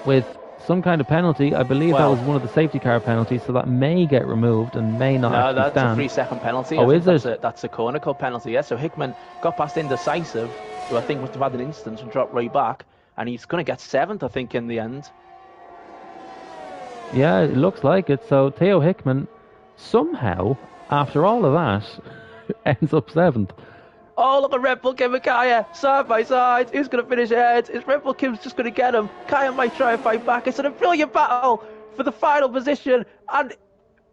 [SPEAKER 2] with some kind of penalty. I believe that was one of the safety car penalties, so that may get removed and may not actually stand.
[SPEAKER 1] No, that's a 3-second penalty.
[SPEAKER 2] Oh, is it?
[SPEAKER 1] That's a corner cut penalty, yeah. So Hickman got past Indecisive, who I think must have had an instance and dropped right back, and he's going to get 7th, I think, in the end.
[SPEAKER 2] Yeah, it looks like it. So Theo Hickman, somehow, after all of that, ends up 7th.
[SPEAKER 1] Oh, look at Red Bull Kim and Kaya, side by side. Who's going to finish ahead? Is Red Bull Kim's just going to get him? Kaya might try and fight back. It's a brilliant battle for the final position. And,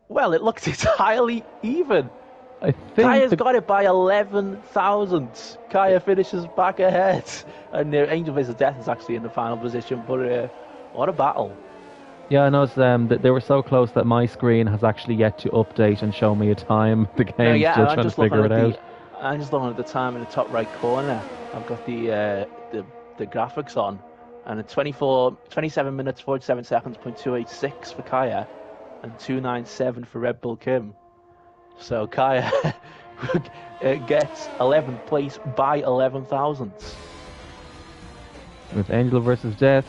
[SPEAKER 1] well, it looks entirely even.
[SPEAKER 2] I think
[SPEAKER 1] Kaya's got it by 11 thousandths. Kaya finishes back ahead. And Angel vs. Death is actually in the final position. But what a battle.
[SPEAKER 2] Yeah, I noticed that they were so close that my screen has actually yet to update and show me a time. The game's still trying to figure it out.
[SPEAKER 1] I'm just looking at the time in the top right corner. I've got the graphics on, and at 27 minutes 47 seconds, .286 for Kaya, and 297 for Red Bull Kim. So Kaya gets 11th place by 11 thousandths.
[SPEAKER 2] With Angel vs. Death,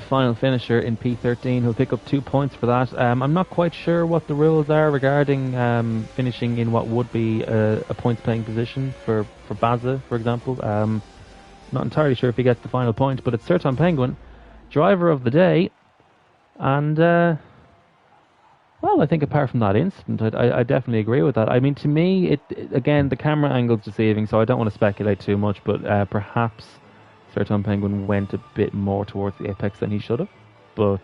[SPEAKER 2] final finisher in P13, who'll pick up 2 points for that. I'm not quite sure what the rules are regarding finishing in what would be a points playing position for Baza, for example. Not entirely sure if he gets the final point, but it's Serton Penguin, driver of the day. And, well, I think apart from that incident, I definitely agree with that. I mean, to me, again, the camera angle's deceiving, so I don't want to speculate too much, but perhaps Serton Penguin went a bit more towards the apex than he should have, but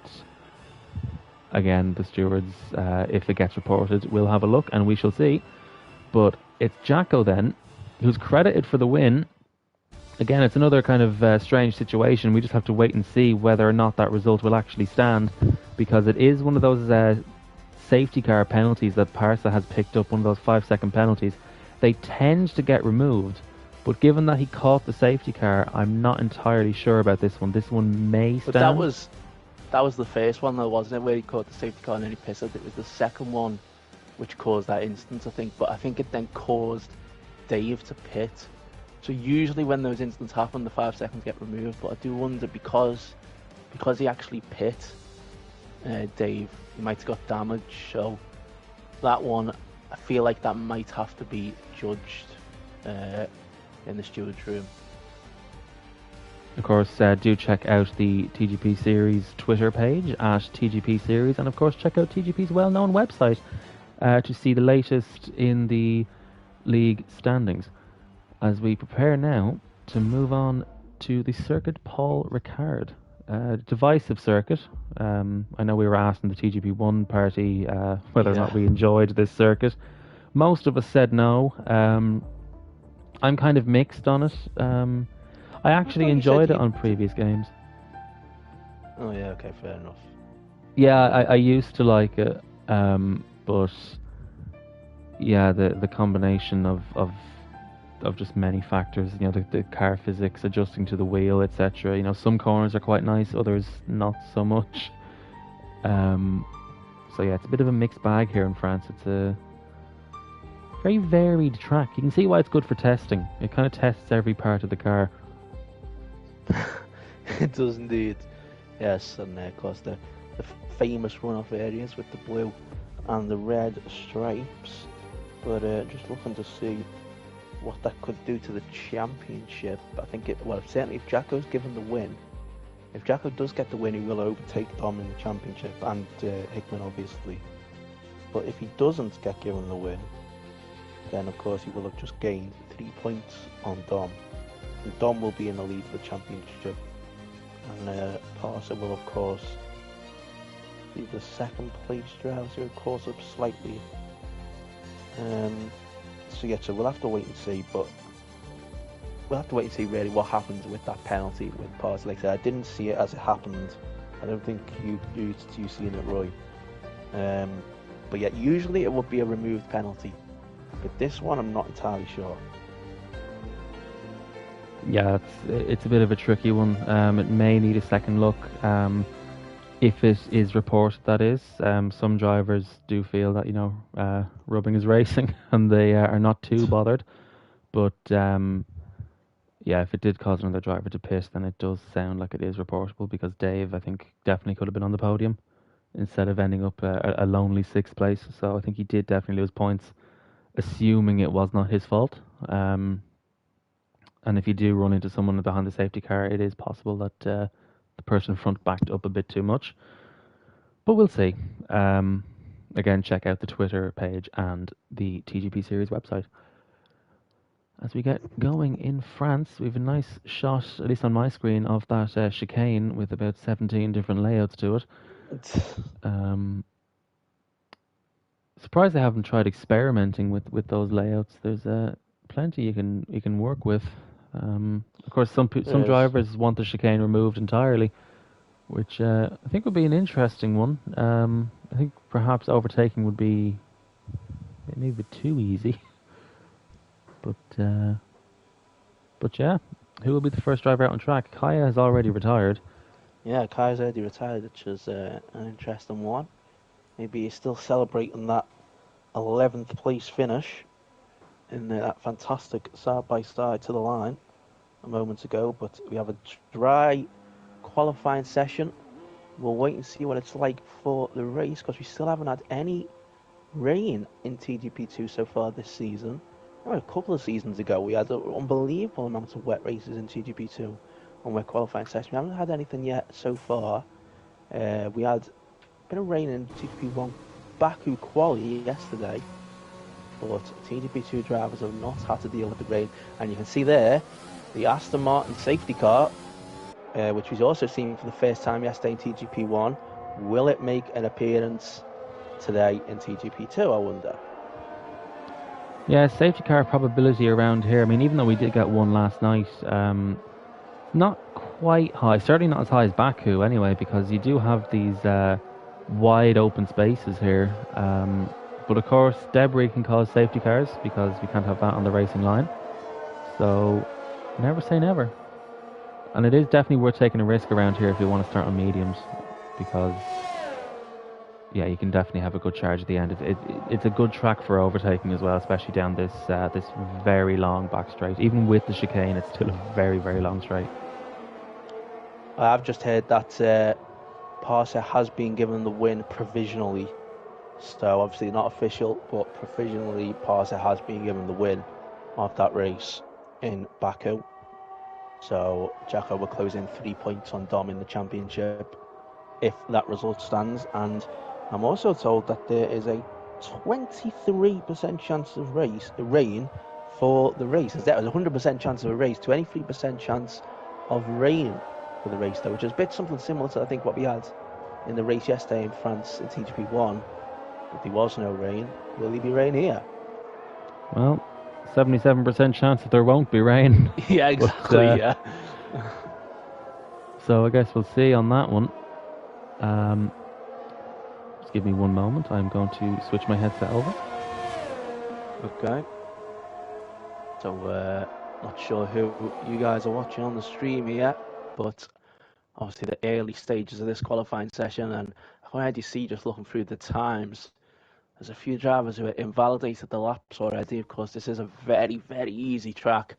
[SPEAKER 2] again, the stewards, if it gets reported, will have a look and we shall see. But it's Jacko then, who's credited for the win. Again, it's another kind of strange situation. We just have to wait and see whether or not that result will actually stand, because it is one of those safety car penalties that Parsa has picked up, one of those 5-second penalties. They tend to get removed. But given that he caught the safety car, I'm not entirely sure about this one. This one may stand.
[SPEAKER 1] But that was the first one, though, wasn't it, where he caught the safety car and then he pissed it. It was the second one which caused that instance, I think. But I think it then caused Dave to pit. So usually when those incidents happen, the 5 seconds get removed. But I do wonder, because he actually pit, Dave, he might have got damage. So that one, I feel like that might have to be judged in the steward's room.
[SPEAKER 2] Of course, do check out the TGP Series Twitter page at TGP Series, and of course check out TGP's well-known website to see the latest in the league standings. As we prepare now to move on to the circuit Paul Ricard. Divisive circuit. I know we were asked in the TGP1 party whether or not we enjoyed this circuit. Most of us said no. I'm kind of mixed on it. I
[SPEAKER 1] I
[SPEAKER 2] actually
[SPEAKER 1] thought you said
[SPEAKER 2] enjoyed it
[SPEAKER 1] you.
[SPEAKER 2] on previous games.
[SPEAKER 1] Oh yeah, okay, fair enough.
[SPEAKER 2] Yeah,
[SPEAKER 1] Fair
[SPEAKER 2] I
[SPEAKER 1] enough.
[SPEAKER 2] used to like it, but yeah, the combination of just many factors, the car physics, adjusting to the wheel, etc. Some corners are quite nice, others not so much. Um, so yeah, it's a bit of a mixed bag here in France. It's a very varied track. You can see why it's good for testing. It kind of tests every part of the car.
[SPEAKER 1] It does indeed. Yes, and of course the famous runoff areas with the blue and the red stripes. But just looking to see what that could do to the championship. I think certainly if Jacko's given the win, if Jacko does get the win, he will overtake Dom in the championship and Hickman obviously. But if he doesn't get given the win, then of course he will have just gained 3 points on Dom. And Dom will be in the lead for the championship. And Parser will of course be the second place driver, so of course up slightly. So we'll have to wait and see, but we'll have to wait and see really what happens with that penalty with Parser. Like I said, I didn't see it as it happened. I don't think you seen it, Roy. But yeah, usually it would be a removed penalty. But this one, I'm not entirely sure.
[SPEAKER 2] Yeah, it's a bit of a tricky one. It may need a second look. If it is reported, that is. Some drivers do feel that rubbing is racing, and they are not too bothered. But yeah, if it did cause another driver to piss, then it does sound like it is reportable, because Dave, I think, definitely could have been on the podium instead of ending up a lonely sixth place. So I think he did definitely lose points, assuming it was not his fault. And if you do run into someone behind the safety car, it is possible that the person in front backed up a bit too much. But we'll see. Again, check out the Twitter page and the TGP Series website. As we get going in France, we have a nice shot, at least on my screen, of that chicane with about 17 different layouts to it. Surprised they haven't tried experimenting with those layouts. There's plenty you can work with. Of course, some drivers want the chicane removed entirely, which I think would be an interesting one. I think perhaps overtaking would be maybe a bit too easy. But yeah, who will be the first driver out on track? Kaya has already retired.
[SPEAKER 1] Yeah, Kaya's already retired, which is an interesting one. Maybe he's still celebrating that 11th place finish in that fantastic side by side to the line a moment ago. But we have a dry qualifying session. We'll wait and see what it's like for the race, because we still haven't had any rain in TGP2 so far this season. A couple of seasons ago, we had an unbelievable amount of wet races in TGP2 on wet qualifying session. We haven't had anything yet so far. We had a bit of rain in TGP1 Baku quali yesterday, but TGP2 drivers have not had to deal with the rain. And you can see there the Aston Martin safety car, which we've also seen for the first time yesterday in TGP1. Will it make an appearance today in TGP2, I wonder?
[SPEAKER 2] Yeah, safety car probability around here. I mean, even though we did get one last night, not quite high. Certainly not as high as Baku, anyway, because you do have these wide open spaces here. But of course, debris can cause safety cars, because we can't have that on the racing line. So, never say never. And it is definitely worth taking a risk around here if you want to start on mediums, because yeah, you can definitely have a good charge at the end. It's a good track for overtaking as well, especially down this very long back straight. Even with the chicane, it's still a very, very long straight.
[SPEAKER 1] I've just heard that Parser has been given the win provisionally. So obviously not official, but provisionally Parser has been given the win of that race in Baku. So Jacko will close in 3 points on Dom in the championship if that result stands. And I'm also told that there is a 23% chance of rain for the race. There was a 100% chance of a race, 23% chance of rain for the race, though, which is a bit something similar to I think what we had in the race yesterday in France in TGP1. But there was no rain. Will there be rain here?
[SPEAKER 2] Well, 77% chance that there won't be rain.
[SPEAKER 1] Yeah,
[SPEAKER 2] But
[SPEAKER 1] exactly. Yeah.
[SPEAKER 2] so I guess we'll see on that one. Um, just give me one moment. I'm going to switch my headset over.
[SPEAKER 1] Okay. So, not sure who you guys are watching on the stream yet, but obviously the early stages of this qualifying session, and I can already see just looking through the times, there's a few drivers who have invalidated the laps already. Of course, this is a very, very easy track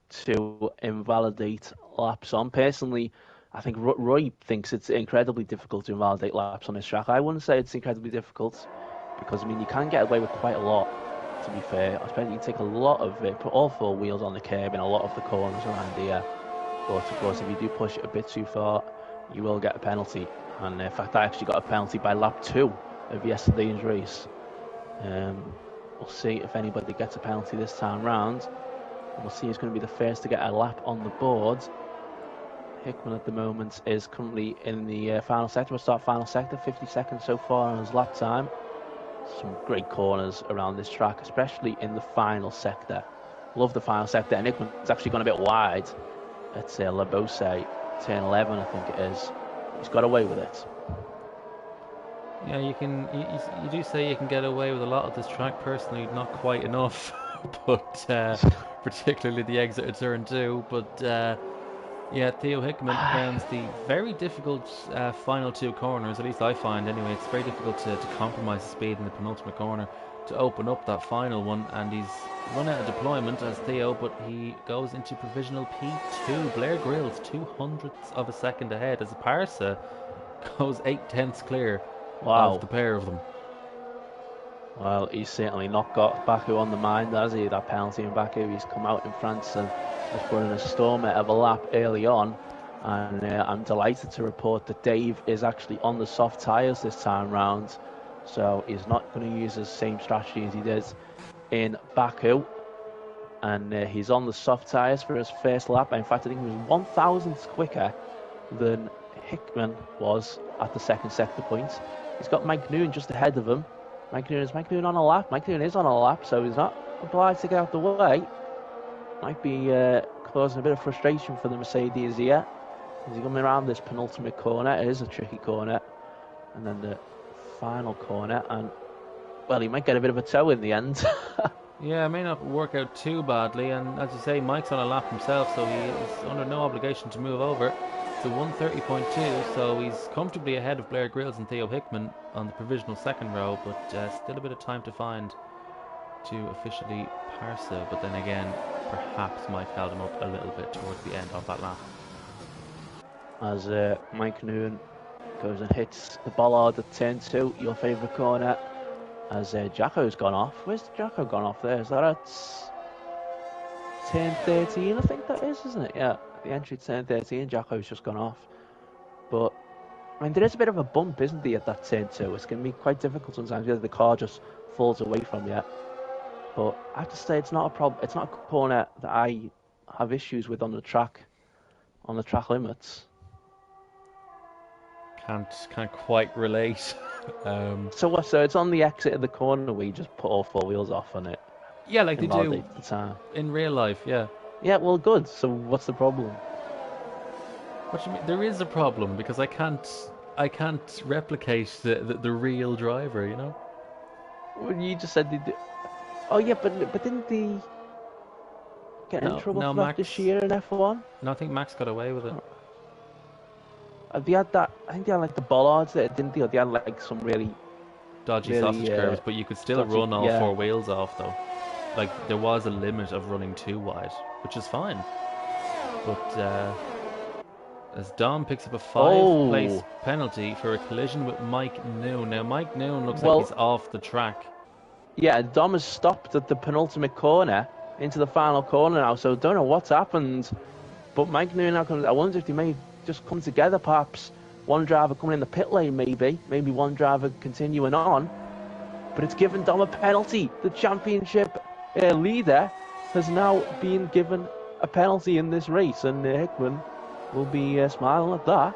[SPEAKER 1] to invalidate laps on. Personally, I think Roy thinks it's incredibly difficult to invalidate laps on this track. I wouldn't say it's incredibly difficult because, I mean, you can get away with quite a lot, to be fair. Especially you take a lot of it, put all four wheels on the curb in a lot of the corners around here. But of course, if you do push it a bit too far, you will get a penalty. And in fact, I actually got a penalty by lap 2 of yesterday's race. We'll see if anybody gets a penalty this time round. And we'll see who's going to be the first to get a lap on the board. Hickman at the moment is currently in the final sector. We'll start final sector, 50 seconds so far on his lap time. Some great corners around this track, especially in the final sector. Love the final sector, and Hickman's actually gone a bit wide at La Beauce, turn 11 I think it is. He's got away with it.
[SPEAKER 2] Yeah, you do say you can get away with a lot of this track. Personally, not quite enough, but particularly the exit at turn 2. But yeah, Theo Hickman rounds the very difficult final 2 corners. At least I find, anyway, it's very difficult to compromise the speed in the penultimate corner to open up that final one. And he's run out of deployment as Theo, but he goes into provisional P2. Blair Grills 200ths of a second ahead as Parsa goes 8/10ths clear.
[SPEAKER 1] Wow.
[SPEAKER 2] Of the pair of them.
[SPEAKER 1] Well, he's certainly not got Baku on the mind, has he? That penalty in Baku. He's come out in France and has put in a storm of a lap early on. And I'm delighted to report that Dave is actually on the soft tyres this time round. So he's not going to use the same strategy as he did in Baku. And he's on the soft tyres for his first lap. In fact, I think he was 1,000ths quicker than Hickman was at the second sector point. He's got Mike Noon just ahead of him. Mike Noon on a lap. Mike Noon is on a lap, so he's not obliged to get out the way. Might be causing a bit of frustration for the Mercedes here. As he coming around this penultimate corner, it is a tricky corner. And then the final corner, and well, he might get a bit of a toe in the end.
[SPEAKER 2] Yeah, it may not work out too badly, and as you say, Mike's on a lap himself, so he is under no obligation to move over. It's a 1:30.2, so he's comfortably ahead of Blair Grills and Theo Hickman on the provisional second row, but still a bit of time to find to officially Parsa. But then again, perhaps Mike held him up a little bit towards the end of that lap.
[SPEAKER 1] As Mike Noon goes and hits the bollard at turn 2, your favourite corner. As Jacko's gone off. Where's Jacko gone off there? Is that at turn 13? I think that is, isn't it? Yeah, the entry turn 13, Jacko's just gone off. But, I mean, there is a bit of a bump, isn't there, at that turn 2? It's going to be quite difficult sometimes because the car just falls away from you. But I have to say, it's not a problem. It's not a corner that I have issues with on the track limits.
[SPEAKER 2] Can't quite relate.
[SPEAKER 1] So what? So it's on the exit of the corner where you just put all four wheels off on it.
[SPEAKER 2] Yeah, like they do
[SPEAKER 1] the time.
[SPEAKER 2] in real life. Yeah.
[SPEAKER 1] Yeah, well, good. So what's the problem?
[SPEAKER 2] What do you mean? There is a problem because I can't replicate the real driver. You know.
[SPEAKER 1] Well, you just said they do. Oh yeah, but didn't they get in trouble for that this year in F1?
[SPEAKER 2] No, I think Max got away with it.
[SPEAKER 1] They had that. I think they had like the bollards there, didn't they? Or they had like some really
[SPEAKER 2] dodgy sausage curves, but you could still run all four wheels off though. Like there was a limit of running too wide, which is fine. But as Dom picks up a 5th-place penalty for a collision with Mike Noon. Now Mike Noon looks like he's off the track.
[SPEAKER 1] Yeah, Dom has stopped at the penultimate corner into the final corner now, so don't know what's happened. But Mike Noon now comes. I wonder if they may just come together, perhaps one driver coming in the pit lane, maybe one driver continuing on, but it's given Dom a penalty. The championship leader has now been given a penalty in this race, and Hickman will be smiling at that.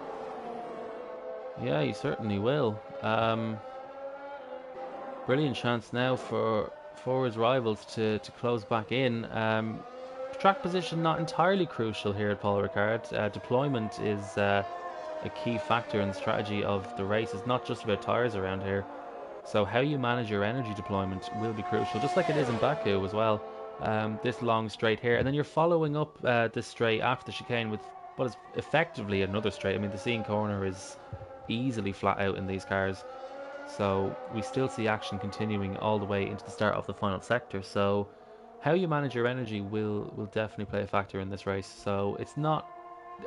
[SPEAKER 2] Yeah, he certainly will. Brilliant chance now for for his rivals to close back in. Track position not entirely crucial here at Paul Ricard. Deployment is a key factor in the strategy of the race. It's not just about tyres around here. So how you manage your energy deployment will be crucial, just like it is in Baku as well. This long straight here, and then you're following up this straight after the chicane with what is effectively another straight. I mean, the Scene corner is easily flat out in these cars, so we still see action continuing all the way into the start of the final sector. So how you manage your energy will definitely play a factor in this race. So it's not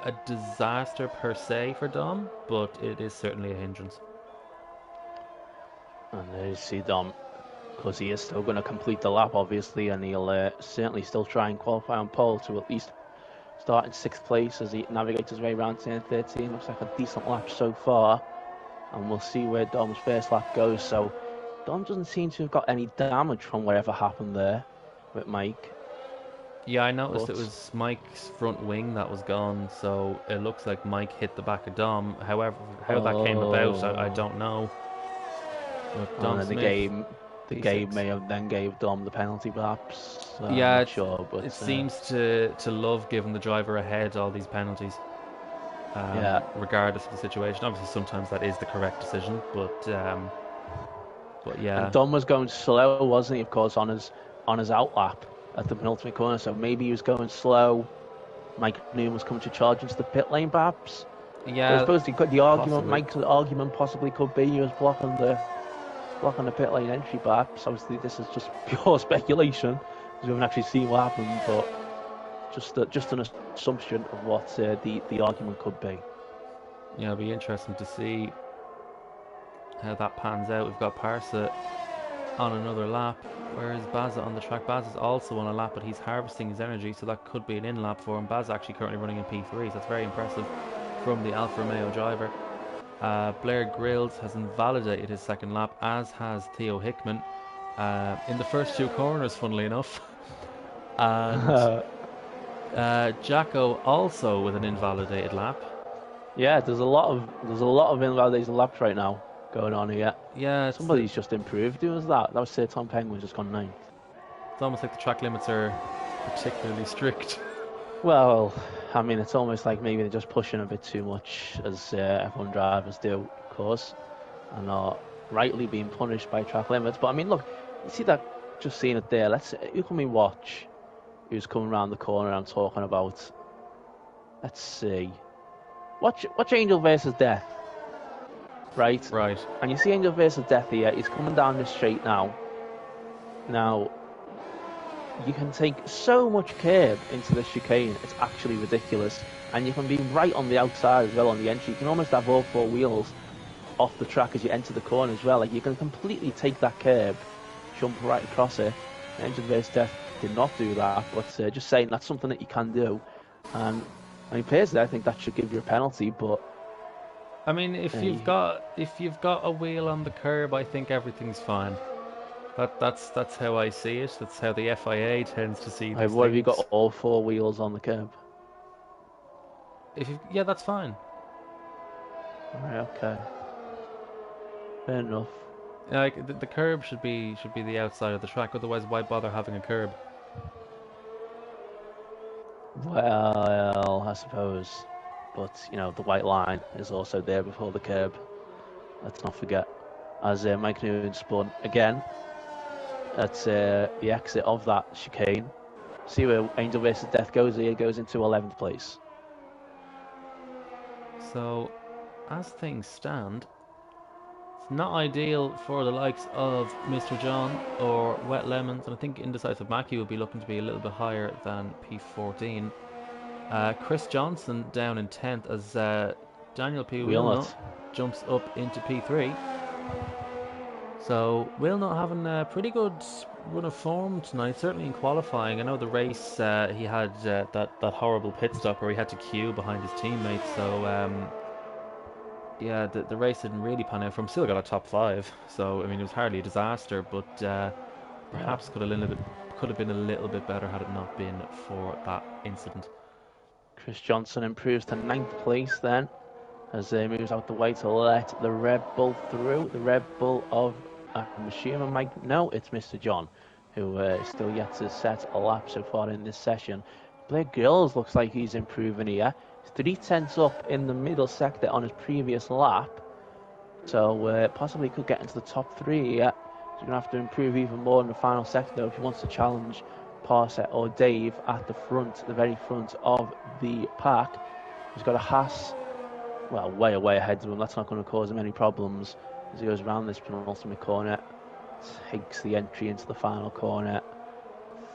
[SPEAKER 2] a disaster per se for Dom, but it is certainly a hindrance.
[SPEAKER 1] And there you see Dom, because he is still going to complete the lap, obviously, and he'll certainly still try and qualify on pole to at least start in 6th place as he navigates his way around turn 13. Looks like a decent lap so far, and we'll see where Dom's first lap goes. So Dom doesn't seem to have got any damage from whatever happened there with Mike.
[SPEAKER 2] Yeah, I noticed it was Mike's front wing that was gone, so it looks like Mike hit the back of Dom. However, how that came about, I don't know. But Dom
[SPEAKER 1] And then
[SPEAKER 2] Smith,
[SPEAKER 1] the
[SPEAKER 2] P6.
[SPEAKER 1] game may have then gave Dom the penalty, perhaps.
[SPEAKER 2] Yeah,
[SPEAKER 1] I'm not sure, but
[SPEAKER 2] it seems to love giving the driver ahead all these penalties.
[SPEAKER 1] Yeah,
[SPEAKER 2] Regardless of the situation. Obviously, sometimes that is the correct decision, but yeah.
[SPEAKER 1] and Dom was going slow, wasn't he? Of course, on his out lap at the penultimate corner, so maybe he was going slow. Mike Noon was coming to charge into the pit lane, perhaps.
[SPEAKER 2] Yeah,
[SPEAKER 1] So I suppose the argument,
[SPEAKER 2] possibly.
[SPEAKER 1] Mike's argument possibly could be he was blocking the pit lane entry, perhaps. Obviously, this is just pure speculation, because we haven't actually seen what happened, but just an assumption of what the argument could be.
[SPEAKER 2] Yeah, it'll be interesting to see how that pans out. We've got Parsa on another lap, whereas Baz on the track. Baz is also on a lap, but he's harvesting his energy, so that could be an in lap for him. Baz actually currently running in P3, so that's very impressive from the Alfa Romeo driver. Blair Grills has invalidated his second lap, as has Theo Hickman in the first two corners, funnily enough. And Jacko also with an invalidated lap.
[SPEAKER 1] Yeah, there's a lot of invalidated laps right now going on here.
[SPEAKER 2] Yeah,
[SPEAKER 1] somebody's just improved. Who was that? That was Sir Tom Penguin, just gone 9th.
[SPEAKER 2] It's almost like the track limits are particularly strict.
[SPEAKER 1] Well, I mean, it's almost like maybe they're just pushing a bit too much, as F1 drivers do, of course, and are rightly being punished by track limits. But I mean, look, you see that, just seeing it there. Who can we watch? Who's coming around the corner I'm talking about? Let's see. Watch Angel versus Death. Right. And you see Angel versus Death here. He's coming down this straight now. Now, you can take so much curb into this chicane. It's actually ridiculous. And you can be right on the outside as well on the entry. You can almost have all four wheels off the track as you enter the corner as well. Like, you can completely take that curb, jump right across it. Angel versus Death did not do that, but just saying that's something that you can do. And I mean, personally, I think that should give you a penalty, but
[SPEAKER 2] I mean, if you've got a wheel on the curb, I think everything's fine. That's how I see it. That's how the FIA tends to see these
[SPEAKER 1] what have
[SPEAKER 2] things.
[SPEAKER 1] you got all four wheels on the curb?
[SPEAKER 2] Yeah, that's fine.
[SPEAKER 1] Right, okay. Fair enough.
[SPEAKER 2] Like the curb should be the outside of the track. Otherwise, why bother having a curb?
[SPEAKER 1] Well, I suppose, but you know the white line is also there before the curb. Let's not forget. As Mike Newton spun again at the exit of that chicane. See where Angel versus Death goes here. Goes into 11th place.
[SPEAKER 2] So, as things stand, it's not ideal for the likes of Mr. John or Wet Lemons, and I think Indecisive Mackie will be looking to be a little bit higher than P14. Chris Johnson down in 10th as Daniel P. Wilnut jumps up into P3. So Wilnut having a pretty good run of form tonight, certainly in qualifying. I know the race he had that horrible pit stop where he had to queue behind his teammates. So yeah, the race didn't really pan out for him. Still got a top 5. So I mean, it was hardly a disaster, but perhaps could have been a little bit better had it not been for that incident.
[SPEAKER 1] Chris Johnson improves to 9th place then, as he moves out the way to let the Red Bull through. The Red Bull of, I'm assuming Mike, no, it's Mr. John, who is still yet to set a lap so far in this session. Blair Grills looks like he's improving here. He's 3/10 up in the middle sector on his previous lap. So possibly could get into the top 3 here. He's going to have to improve even more in the final sector though if he wants to challenge Parset or Dave at the front, the very front of the pack. He's got a Haas, well, way ahead of him. That's not going to cause him any problems as he goes around this penultimate corner. Takes the entry into the final corner.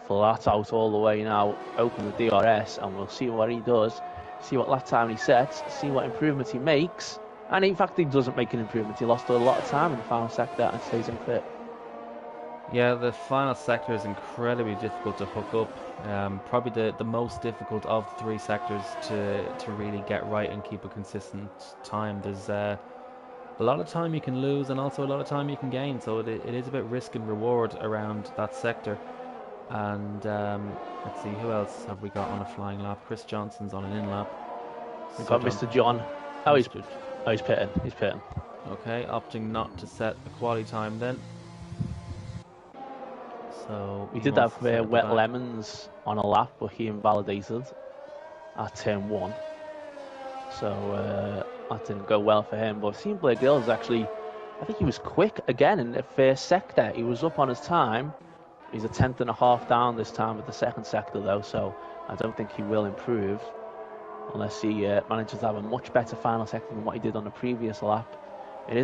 [SPEAKER 1] Flat out all the way now. Open the DRS and we'll see what he does. See what lap time he sets. See what improvements he makes. And in fact, he doesn't make an improvement. He lost a lot of time in the final sector and stays in fifth.
[SPEAKER 2] Yeah, the final sector is incredibly difficult to hook up. Probably the most difficult of the 3 sectors to really get right and keep a consistent time. There's a lot of time you can lose and also a lot of time you can gain. So it is a bit risk and reward around that sector. And let's see, who else have we got on a flying lap? Chris Johnson's on an in lap.
[SPEAKER 1] We've got Mr. John. Oh, he's pitting. He's pitting.
[SPEAKER 2] Okay, opting not to set a quality time then. So
[SPEAKER 1] we did have Wet Lemons on a lap, but he invalidated at turn 1. So that didn't go well for him. But I've seen Blair Gills actually, I think he was quick again in the first sector. He was up on his time. He's a 10th and a half down this time at the second sector though, so I don't think he will improve unless he manages to have a much better final sector than what he did on the previous lap.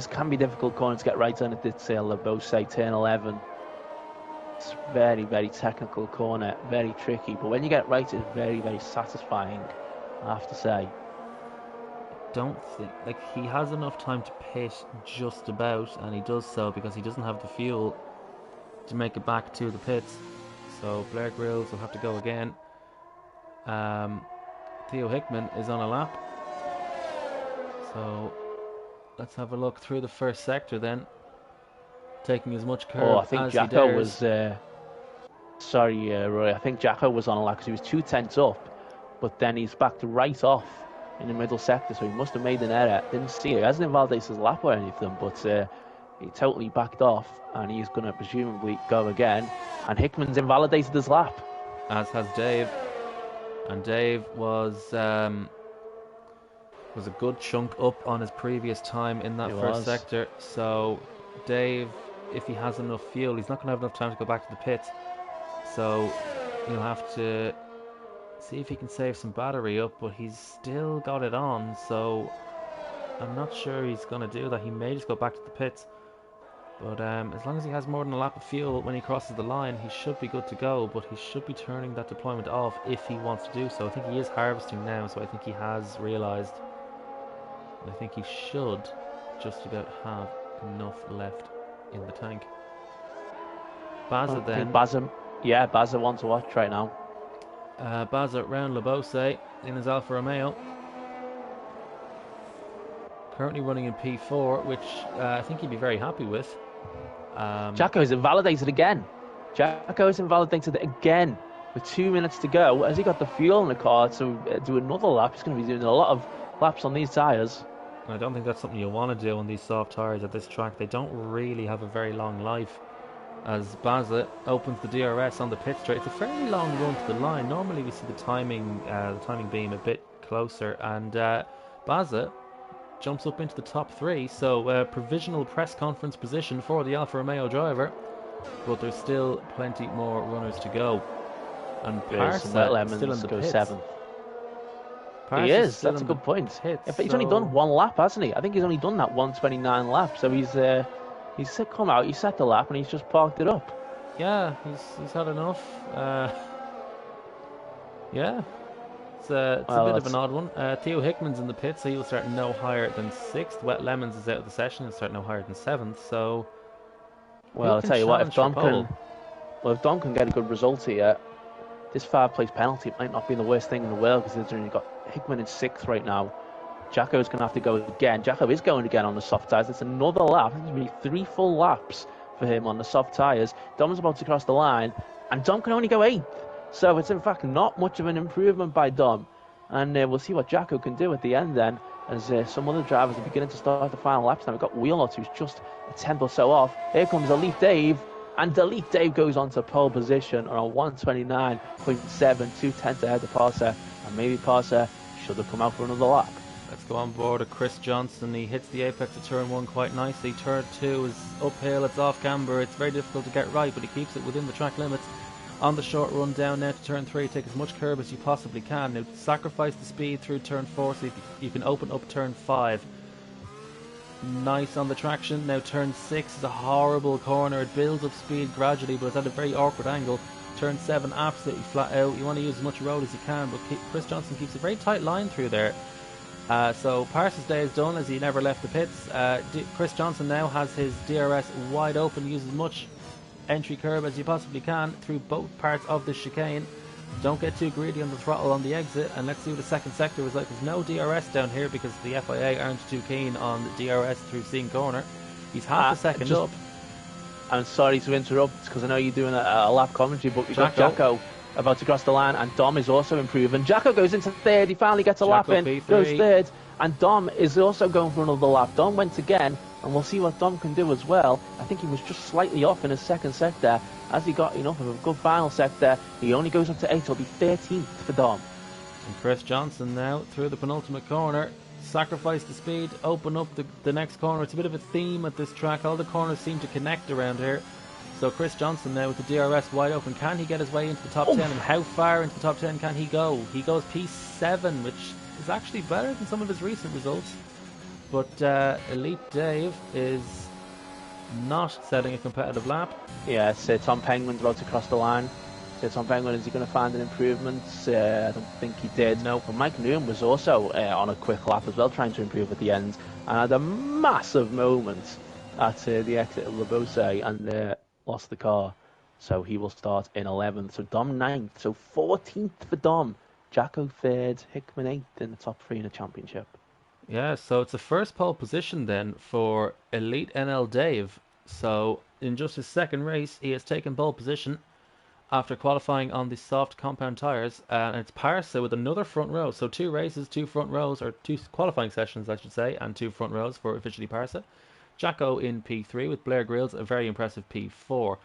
[SPEAKER 1] Can be difficult corner to get right on. It did say Labose turn 11. It's very technical corner, very tricky, but when you get it right, it's very satisfying, I have to say.
[SPEAKER 2] Don't think, he has enough time to pit just about, and he does so because he doesn't have the fuel to make it back to the pits. So Blair Grills will have to go again. Theo Hickman is on a lap. So let's have a look through the first sector then. Taking as much curve
[SPEAKER 1] I think
[SPEAKER 2] as
[SPEAKER 1] Jacko
[SPEAKER 2] he
[SPEAKER 1] was sorry Roy, I think Jacko was on a lap because he was 2/10 up, but then he's backed right off in the middle sector, so he must have made an error. Didn't see it. He hasn't invalidated his lap or anything, but he totally backed off and he's going to presumably go again. And Hickman's invalidated his lap,
[SPEAKER 2] as has Dave. And Dave was a good chunk up on his previous time in that first sector. So Dave, if he has enough fuel, he's not going to have enough time to go back to the pits. So he'll have to see if he can save some battery up, but he's still got it on. So I'm not sure he's going to do that. He may just go back to the pits. But as long as he has more than a lap of fuel when he crosses the line, he should be good to go. But he should be turning that deployment off if he wants to do so. I think he is harvesting now, so I think he has realised. I think he should just about have enough left in the tank. Baza then.
[SPEAKER 1] Baza wants to watch right now.
[SPEAKER 2] Baza round Labose in his Alfa Romeo. Currently running in P4, which I think he'd be very happy with.
[SPEAKER 1] Jacko's invalidated again. Jacko's invalidated again with 2 minutes to go. Has he got the fuel in the car to do another lap? He's going to be doing a lot of laps on these tyres.
[SPEAKER 2] I don't think that's something you want to do on these soft tyres at this track. They don't really have a very long life. As Baza opens the DRS on the pit straight, it's a fairly long run to the line. Normally we see the timing being a bit closer, and Baza jumps up into the top 3, so provisional press conference position for the Alfa Romeo driver, but there's still plenty more runners to go. And Parset still in the pits. 7th.
[SPEAKER 1] He is, that's a good point. He's only done 1 lap, hasn't he? I think he's only done that 1:29 lap, so he's come out, he set the lap and he's just parked it up.
[SPEAKER 2] Yeah, he's had enough. Yeah. It's a bit of an odd one. Theo Hickman's in the pit, so he'll start no higher than 6th. Wet Lemons is out of the session, he'll start no higher than 7th. So,
[SPEAKER 1] well, I'll tell you what, if Dom can get a good result here, this 5-place penalty might not be the worst thing in the world, because you've got Hickman in 6th right now. Jacko's going to have to go again. Jacko is going again on the soft tyres. It's another lap. It's going to be 3 full laps for him on the soft tyres. Dom's about to cross the line, and Dom can only go 8th. So it's in fact not much of an improvement by Dom. And we'll see what Jacko can do at the end then, as some other drivers are beginning to start the final laps now. We've got Wheelnut, who's just a 10th or so off. Here comes Elite Dave, And Elite Dave goes on to pole position on a 129.7, 2/10 ahead of Parser. And maybe Parser should have come out for another lap.
[SPEAKER 2] Let's go on board of Chris Johnson. He hits the apex of turn 1 quite nicely. Turn 2 is uphill, it's off camber. It's very difficult to get right, but he keeps it within the track limits. On the short run down now to turn 3, take as much curb as you possibly can. Now sacrifice the speed through turn 4 so you can open up turn 5. Nice on the traction. Now turn 6 is a horrible corner. It builds up speed gradually, but it's at a very awkward angle. Turn 7 absolutely flat out. You want to use as much road as you can, but Chris Johnson keeps a very tight line through there. So Parser's day is done as he never left the pits. Chris Johnson now has his DRS wide open. Use as much entry curb as you possibly can through both parts of the chicane. Don't get too greedy on the throttle on the exit, and let's see what the second sector is like. There's no DRS down here because the FIA aren't too keen on the DRS through Seam Corner. He's half a second up.
[SPEAKER 1] I'm sorry to interrupt because I know you're doing a lap commentary, but you've got Jacko about to cross the line, and Dom is also improving. Jacko goes into third. He finally gets a lap in,
[SPEAKER 2] P3.
[SPEAKER 1] goes third, and Dom is also going for another lap. Dom went again, and we'll see what Dom can do as well. I think he was just slightly off in his second sector. As he got enough of a good final sector, he only goes up to 8. It'll be 13th for Dom.
[SPEAKER 2] And Chris Johnson now through the penultimate corner. Sacrifice the speed, open up the next corner. It's a bit of a theme at this track. All the corners seem to connect around here. So Chris Johnson now with the DRS wide open. Can he get his way into the top 10? And how far into the top 10 can he go? He goes P7, which is actually better than some of his recent results. But Elite Dave is not setting a competitive lap.
[SPEAKER 1] Yeah, so Tom Penguin's about to cross the line. So Tom Penguin, is he going to find an improvement? I don't think he did. No, but Mike Newman was also on a quick lap as well, trying to improve at the end, and had a massive moment at the exit of Labose and lost the car. So he will start in 11th. So Dom 9th. So 14th for Dom. Jacko 3rd. Hickman 8th in the top 3 in the championship.
[SPEAKER 2] Yeah, so it's the first pole position then for Elite NL Dave. So in just his second race, he has taken pole position after qualifying on the soft compound tyres. And it's Parsa with another front row. So 2 races, 2 front rows, or 2 qualifying sessions, I should say, and 2 front rows for officially Parsa. Jacko in P3 with Blair Grills, a very impressive P4.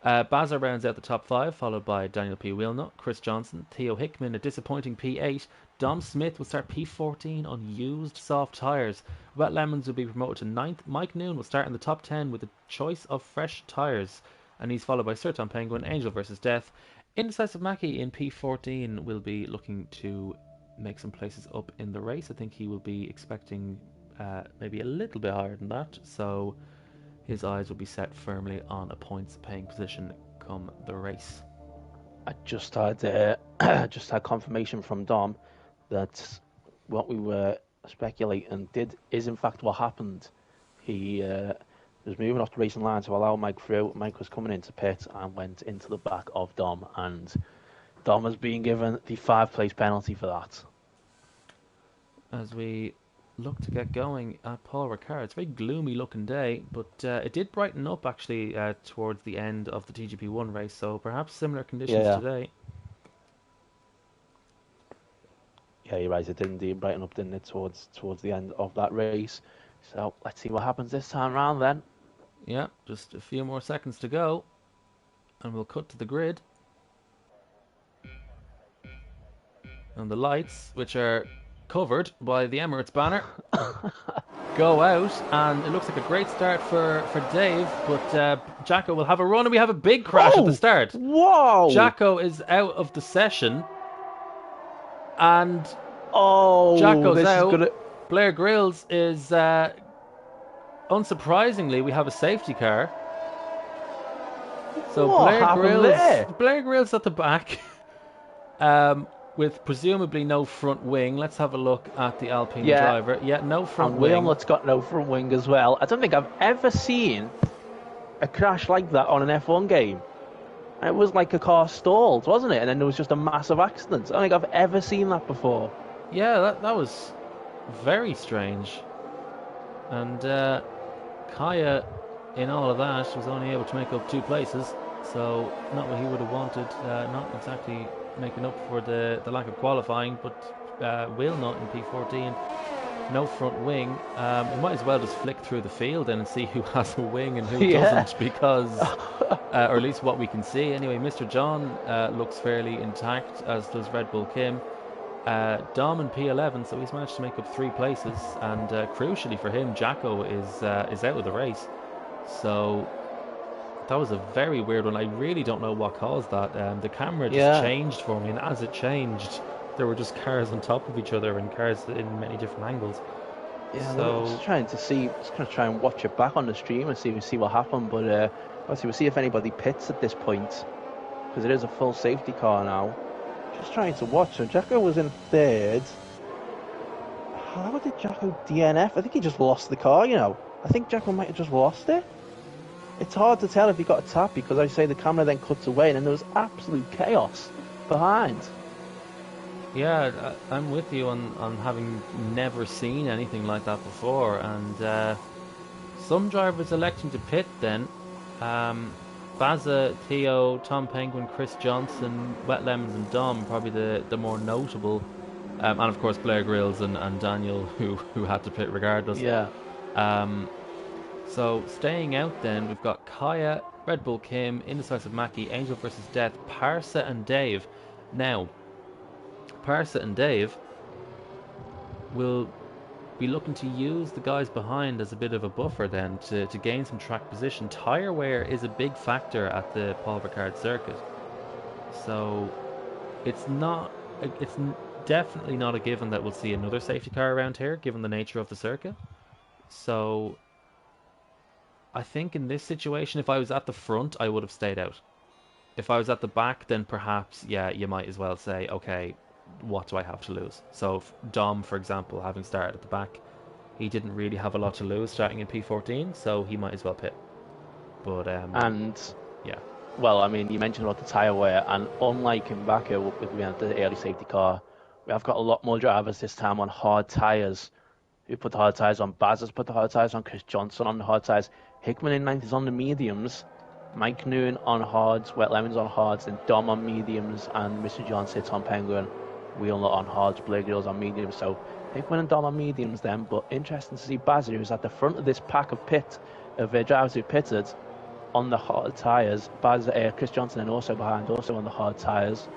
[SPEAKER 2] Bazza rounds out the top 5, followed by Daniel P. Wheelnut, Chris Johnson, Theo Hickman, a disappointing P8. Dom Smith will start P14 on used soft tyres. Wet Lemons will be promoted to 9th. Mike Noon will start in the top 10 with a choice of fresh tyres. And he's followed by Sir Tom Penguin, Angel vs. Death. Indecisive Mackie in P14 will be looking to make some places up in the race. I think he will be expecting maybe a little bit higher than that. So his eyes will be set firmly on a points-paying position come the race.
[SPEAKER 1] I just had confirmation from Dom that what we were speculating is in fact what happened. He was moving off the racing line to allow Mike through. Mike was coming into pit and went into the back of Dom, and Dom has been given the 5-place penalty for that. As
[SPEAKER 2] we look to get going at Paul Ricard. It's a very gloomy looking day, but it did brighten up actually towards the end of the TGP1 race, so perhaps similar conditions today. Yeah, you're right, it did indeed brighten up, didn't it, towards the end of that race. So let's see what happens this time round then. Yeah, just a few more seconds to go, and we'll cut to the grid. And the lights, which are covered by the Emirates banner, go out, and it looks like a great start for Dave, but Jacko will have a run, and we have a big crash at the start.
[SPEAKER 1] Whoa!
[SPEAKER 2] Jacko is out of the session, and Jacko's out. Blair Grills is, unsurprisingly, we have a safety car. So Blair Grills at the back. With presumably no front wing. Let's have a look at the Alpine driver. Yeah, no front wing. And Wilmot's got no front wing as well. I don't think I've ever seen a crash like that on an F1 game. It was like a car stalled, wasn't it? And then there was just a massive accident. I don't think I've ever seen that before. Yeah, that was very strange. And Kaya, in all of that, was only able to make up 2 places. So not what he would have wanted. Not exactly making up for the lack of qualifying, but Wheelnut in P14 no front wing. We might as well just flick through the field then and see who has a wing and who
[SPEAKER 1] Yeah.
[SPEAKER 2] doesn't, because, or at least what we can see. Anyway, Mr. John looks fairly intact, as does Red Bull Kim. Dom and P11, so he's managed to make up 3 places, and crucially for him, Jacko is out of the race. So that was a very weird one. I really don't know what caused that. The camera just changed for me, and as it changed, there were just cars on top of each other and cars in many different angles.
[SPEAKER 1] Yeah,
[SPEAKER 2] So
[SPEAKER 1] just trying to see, just gonna try and watch it back on the stream and see what happened. But obviously we'll see if anybody pits at this point, because it is a full safety car now. Just trying to watch. So Jacko was in 3rd. How did Jacko DNF? I think he just lost the car. I think Jacko might have just lost it. It's hard to tell if he got a tap, because I say the camera then cuts away and then there was absolute chaos behind.
[SPEAKER 2] yeah, I'm with you on having never seen anything like that before, and some drivers electing to pit then. Baza, Theo, Tom Penguin, Chris Johnson, Wet Lemons and Dom, probably the more notable. And of course Blair Grills and Daniel, who had to pit regardless.
[SPEAKER 1] Yeah.
[SPEAKER 2] So staying out then, we've got Kaya, Red Bull Kim, Indecisive Mackie, Angel versus Death, Parsa and Dave. Now, Parsa and Dave will be looking to use the guys behind as a bit of a buffer then to gain some track position. Tyre wear is a big factor at the Paul Ricard circuit. So it's definitely not a given that we'll see another safety car around here, given the nature of the circuit. So I think in this situation, if I was at the front, I would have stayed out. If I was at the back, then perhaps, yeah, you might as well say, okay, what do I have to lose? So Dom, for example, having started at the back, he didn't really have a lot to lose starting in P14, so he might as well pit. But yeah.
[SPEAKER 1] Well, I mean, you mentioned about the tyre wear, and unlike in Baku with the early safety car, we have got a lot more drivers this time on hard tyres. Who put the hard tyres on? Baz has put the hard tyres on. Chris Johnson on the hard tyres. Hickman in 90s on the mediums. Mike Noon on hards. Wet Lemons on hards. Then Dom on mediums. And Mr. John sits on Penguin. Wheelnut on hards. Blair Grills on mediums. So Hickman and Dom on mediums then. But interesting to see Baz, who's at the front of this pack of drivers who pitted on the hard tyres. Chris Johnson and also behind, also on the hard tyres.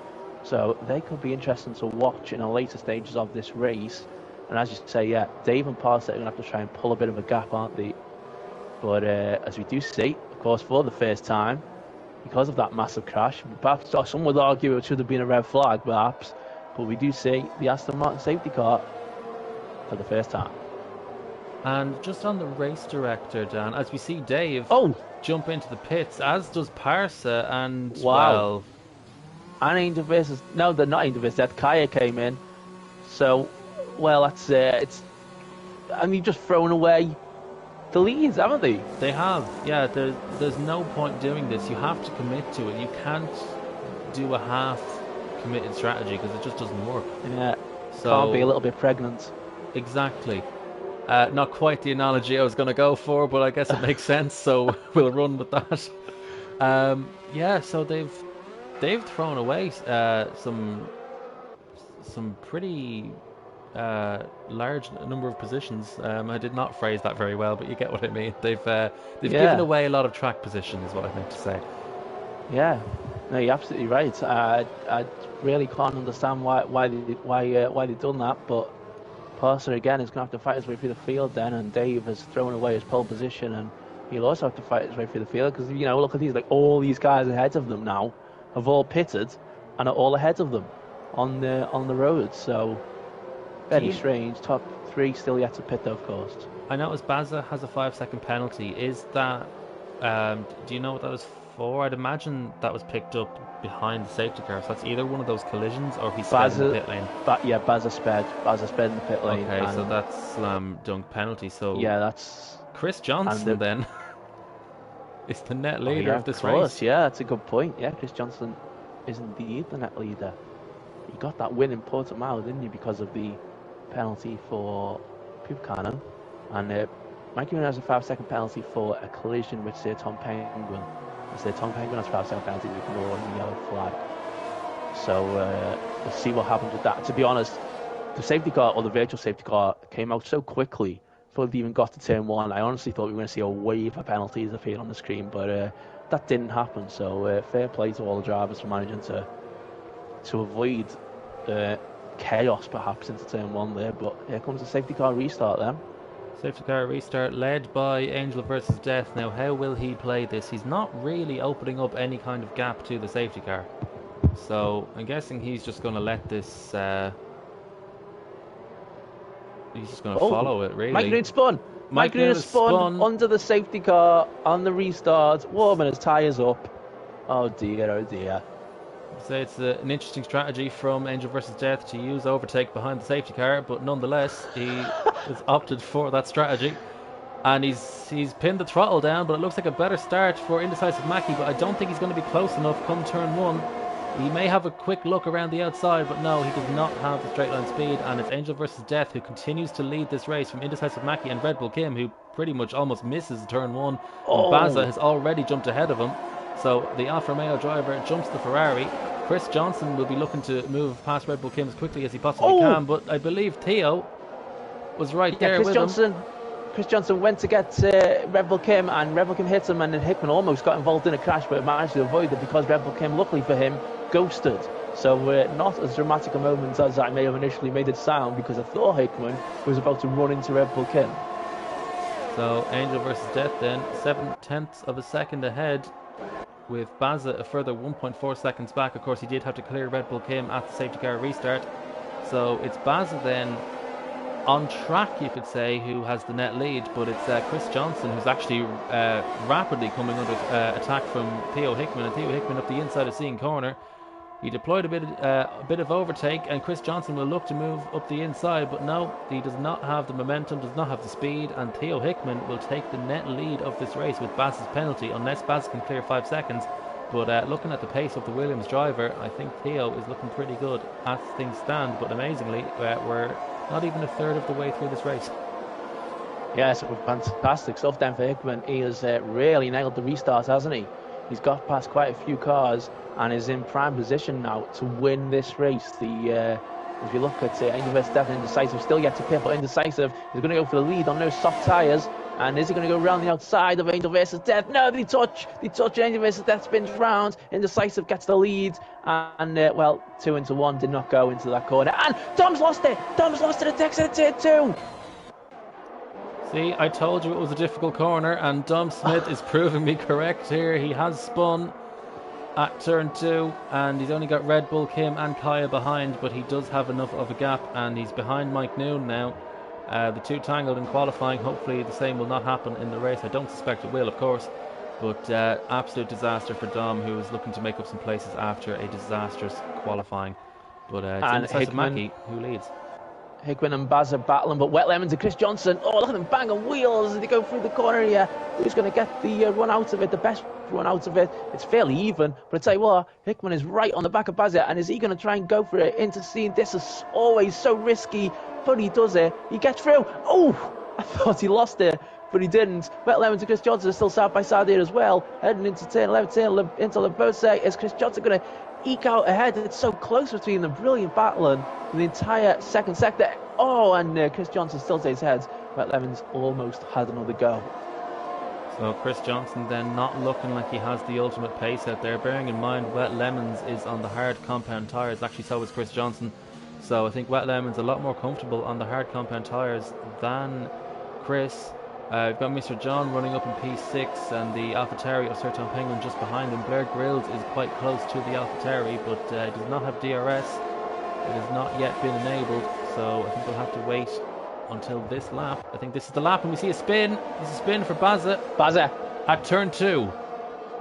[SPEAKER 1] So they could be interesting to watch in the later stages of this race. And as you say, yeah, Dave and Parsett are going to have to try and pull a bit of a gap, aren't they? But as we do see, of course, for the first time, because of that massive crash, perhaps some would argue it should have been a red flag, perhaps, but we do see the Aston Martin safety car for the first time.
[SPEAKER 2] And just on the race director, Dan, as we see Dave jump into the pits, as does Parsa, and well...
[SPEAKER 1] And Angel versus... No, they're not Angel versus Death. Kaya came in. So... Well, that's it's. I mean, just thrown away the leads, haven't they?
[SPEAKER 2] They have, yeah. There's no point doing this. You have to commit to it. You can't do a half-committed strategy because it just doesn't work.
[SPEAKER 1] Yeah,
[SPEAKER 2] so
[SPEAKER 1] can't be a little bit pregnant.
[SPEAKER 2] Exactly. Not quite the analogy I was going to go for, but I guess it makes sense. So we'll run with that. Yeah. So they've thrown away some pretty. Large number of positions. I did not phrase that very well, but you get what I mean. They've given away a lot of track position, is what I meant to say.
[SPEAKER 1] Yeah, no, you're absolutely right. I really can't understand why they've done that, but Parser again is going to have to fight his way through the field then, and Dave has thrown away his pole position, and he'll also have to fight his way through the field because look at these, like all these guys ahead of them now have all pitted and are all ahead of them on the road. So. Very strange. Top 3 still yet to pit, though, of course.
[SPEAKER 2] I noticed Baza has a 5-second penalty. Is that... do you know what that was for? I'd imagine that was picked up behind the safety car. So that's either one of those collisions or he's sped in the pit lane.
[SPEAKER 1] Baza sped. Baza sped in the pit lane.
[SPEAKER 2] Okay, so that's slam dunk penalty. So
[SPEAKER 1] yeah, that's...
[SPEAKER 2] Chris Johnson, then, is the net leader of this race.
[SPEAKER 1] Yeah, that's a good point. Yeah, Chris Johnson is indeed the net leader. He got that win in Portimao, didn't he, because of the penalty for Pupcano, and Mikey Wynn has a 5-second penalty for a collision with Tom Penguin. Tom Penguin has a 5-second penalty with ignoring the yellow flag. So we'll see what happens with that. To be honest, the safety car, or the virtual safety car, came out so quickly before they even got to turn one. I honestly thought we were going to see a wave of penalties appear on the screen, but that didn't happen. So fair play to all the drivers for managing to avoid chaos perhaps into turn one there. But here comes the safety car restart then.
[SPEAKER 2] Safety car restart led by Angel versus Death. Now, how will he play this? He's not really opening up any kind of gap to the safety car. So I'm guessing he's just going to let this... he's just going to follow it, really.
[SPEAKER 1] Mike Noon spun. Mike Noon has spun under the safety car on the restart, warming his tyres up. Oh dear, oh dear.
[SPEAKER 2] So it's an interesting strategy from Angel versus Death to use overtake behind the safety car, but nonetheless he has opted for that strategy, and he's pinned the throttle down. But it looks like a better start for Indecisive Mackie, but I don't think he's going to be close enough come turn one. He may have a quick look around the outside, but no, he does not have the straight line speed, and it's Angel versus Death who continues to lead this race from Indecisive Mackie and Red Bull Kim, who pretty much almost misses turn one. And Baza has already jumped ahead of him. So the Alfa Romeo driver jumps the Ferrari. Chris Johnson will be looking to move past Red Bull Kim as quickly as he possibly can, but I believe Theo was right there with him.
[SPEAKER 1] Chris Johnson went to get Red Bull Kim, and Red Bull Kim hit him, and then Hickman almost got involved in a crash, but managed to avoid it because Red Bull Kim, luckily for him, ghosted. So not as dramatic a moment as I may have initially made it sound, because I thought Hickman was about to run into Red Bull Kim.
[SPEAKER 2] So Angel versus Death then, 7/10 of a second ahead, with Baza a further 1.4 seconds back. Of course, he did have to clear Red Bull Kim at the safety car restart. So it's Baza then on track, you could say, who has the net lead, but it's Chris Johnson who's actually rapidly coming under attack from Theo Hickman, and Theo Hickman up the inside of Sean corner. He deployed a bit of overtake, and Chris Johnson will look to move up the inside, but no, he does not have the momentum, does not have the speed, and Theo Hickman will take the net lead of this race with Baz's penalty, unless Baz can clear 5 seconds. But looking at the pace of the Williams driver, I think Theo is looking pretty good as things stand, but amazingly, we're not even a third of the way through this race.
[SPEAKER 1] Yes, fantastic stuff then for Hickman. He has really nailed the restart, hasn't he? He's got past quite a few cars and is in prime position now to win this race. If you look at Angel versus Death and Indecisive, still yet to pit, but Indecisive is going to go for the lead on those soft tyres. And is he going to go around the outside of Angel versus Death? No, they touch. Angel versus Death spins round. Indecisive gets the lead. And, 2 into 1 did not go into that corner. And Dom's lost it. It takes it to tier 2.
[SPEAKER 2] See, I told you it was a difficult corner, and Dom Smith is proving me correct here. He has spun at turn 2, and he's only got Red Bull Kim and Kaya behind, but he does have enough of a gap, and he's behind Mike Noon now. The two tangled in qualifying. Hopefully the same will not happen in the race. I don't suspect it will, of course, but absolute disaster for Dom, who is looking to make up some places after a disastrous qualifying. But it's Indecisive Mackie who leads.
[SPEAKER 1] Hickman and Baz are battling, but Wet Lemons and Chris Johnson, look at them bang on wheels as they go through the corner here. Who's going to get the run out of it, the best run out of it? It's fairly even, but I tell you what, Hickman is right on the back of Baz, and is he going to try and go for it into scene? This is always so risky, but he does it. He gets through. I thought he lost it, but he didn't. Wet Lemons and Chris Johnson are still side by side here as well, heading into turn 11, into the both. Is Chris Johnson going to eke out ahead? It's so close between them. Brilliant battling in the entire second sector. And Chris Johnson still takes heads. Wet Lemons almost had another go.
[SPEAKER 2] So Chris Johnson then not looking like he has the ultimate pace out there. Bearing in mind Wet Lemons is on the hard compound tyres. Actually, so is Chris Johnson. So I think Wet Lemons a lot more comfortable on the hard compound tyres than Chris. We've got Mr. John running up in P6, and the AlphaTauri of Sir Tom Penguin just behind him. Blair Grills is quite close to the AlphaTauri, but does not have DRS. It has not yet been enabled, so I think we'll have to wait until this lap. I think this is the lap, and we see a spin. There's a spin for Baza at turn 2.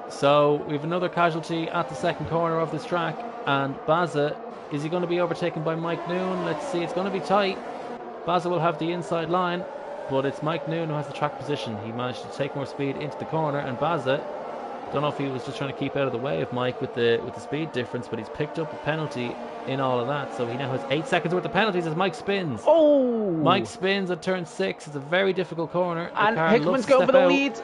[SPEAKER 2] So we have another casualty at the second corner of this track, and Baza, is he going to be overtaken by Mike Noon? Let's see, it's going to be tight. Baza will have the inside line, but it's Mike Noon who has the track position. He managed to take more speed into the corner, and Baza, don't know if he was just trying to keep out of the way of Mike with the speed difference, but he's picked up a penalty in all of that, so he now has 8 seconds worth of penalties as Mike spins. Mike spins at turn 6. It's a very difficult corner.
[SPEAKER 1] And Hickman's going for the lead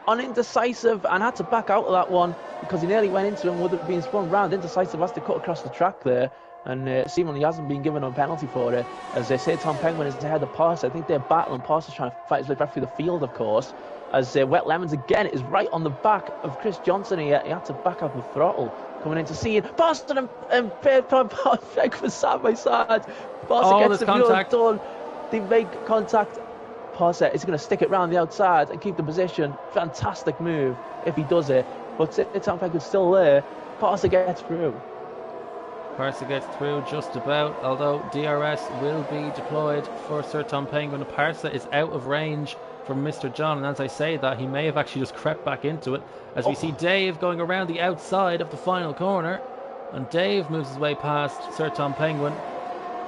[SPEAKER 1] on Indecisive and had to back out of that one because he nearly went into him, would have been spun round. Indecisive has to cut across the track there. and seemingly hasn't been given a penalty for it. As they say, Tom Penguin is ahead of Parser. I think they're battling. Parser's trying to fight his way back through the field, of course. As Wet Lemons again is right on the back of Chris Johnson here. He had to back up the throttle coming in to see it. Parser and Penguin side by side. Parser gets the contact done. They make contact. Parser is going to stick it round the outside and keep the position. Fantastic move if he does it. But Tom Penguin's still there. Parser gets through.
[SPEAKER 2] Parser gets through just about, although DRS will be deployed for Sir Tom Penguin. Parser is out of range from Mr. John, and as I say that, he may have actually just crept back into it, as we see Dave going around the outside of the final corner, and Dave moves his way past Sir Tom Penguin,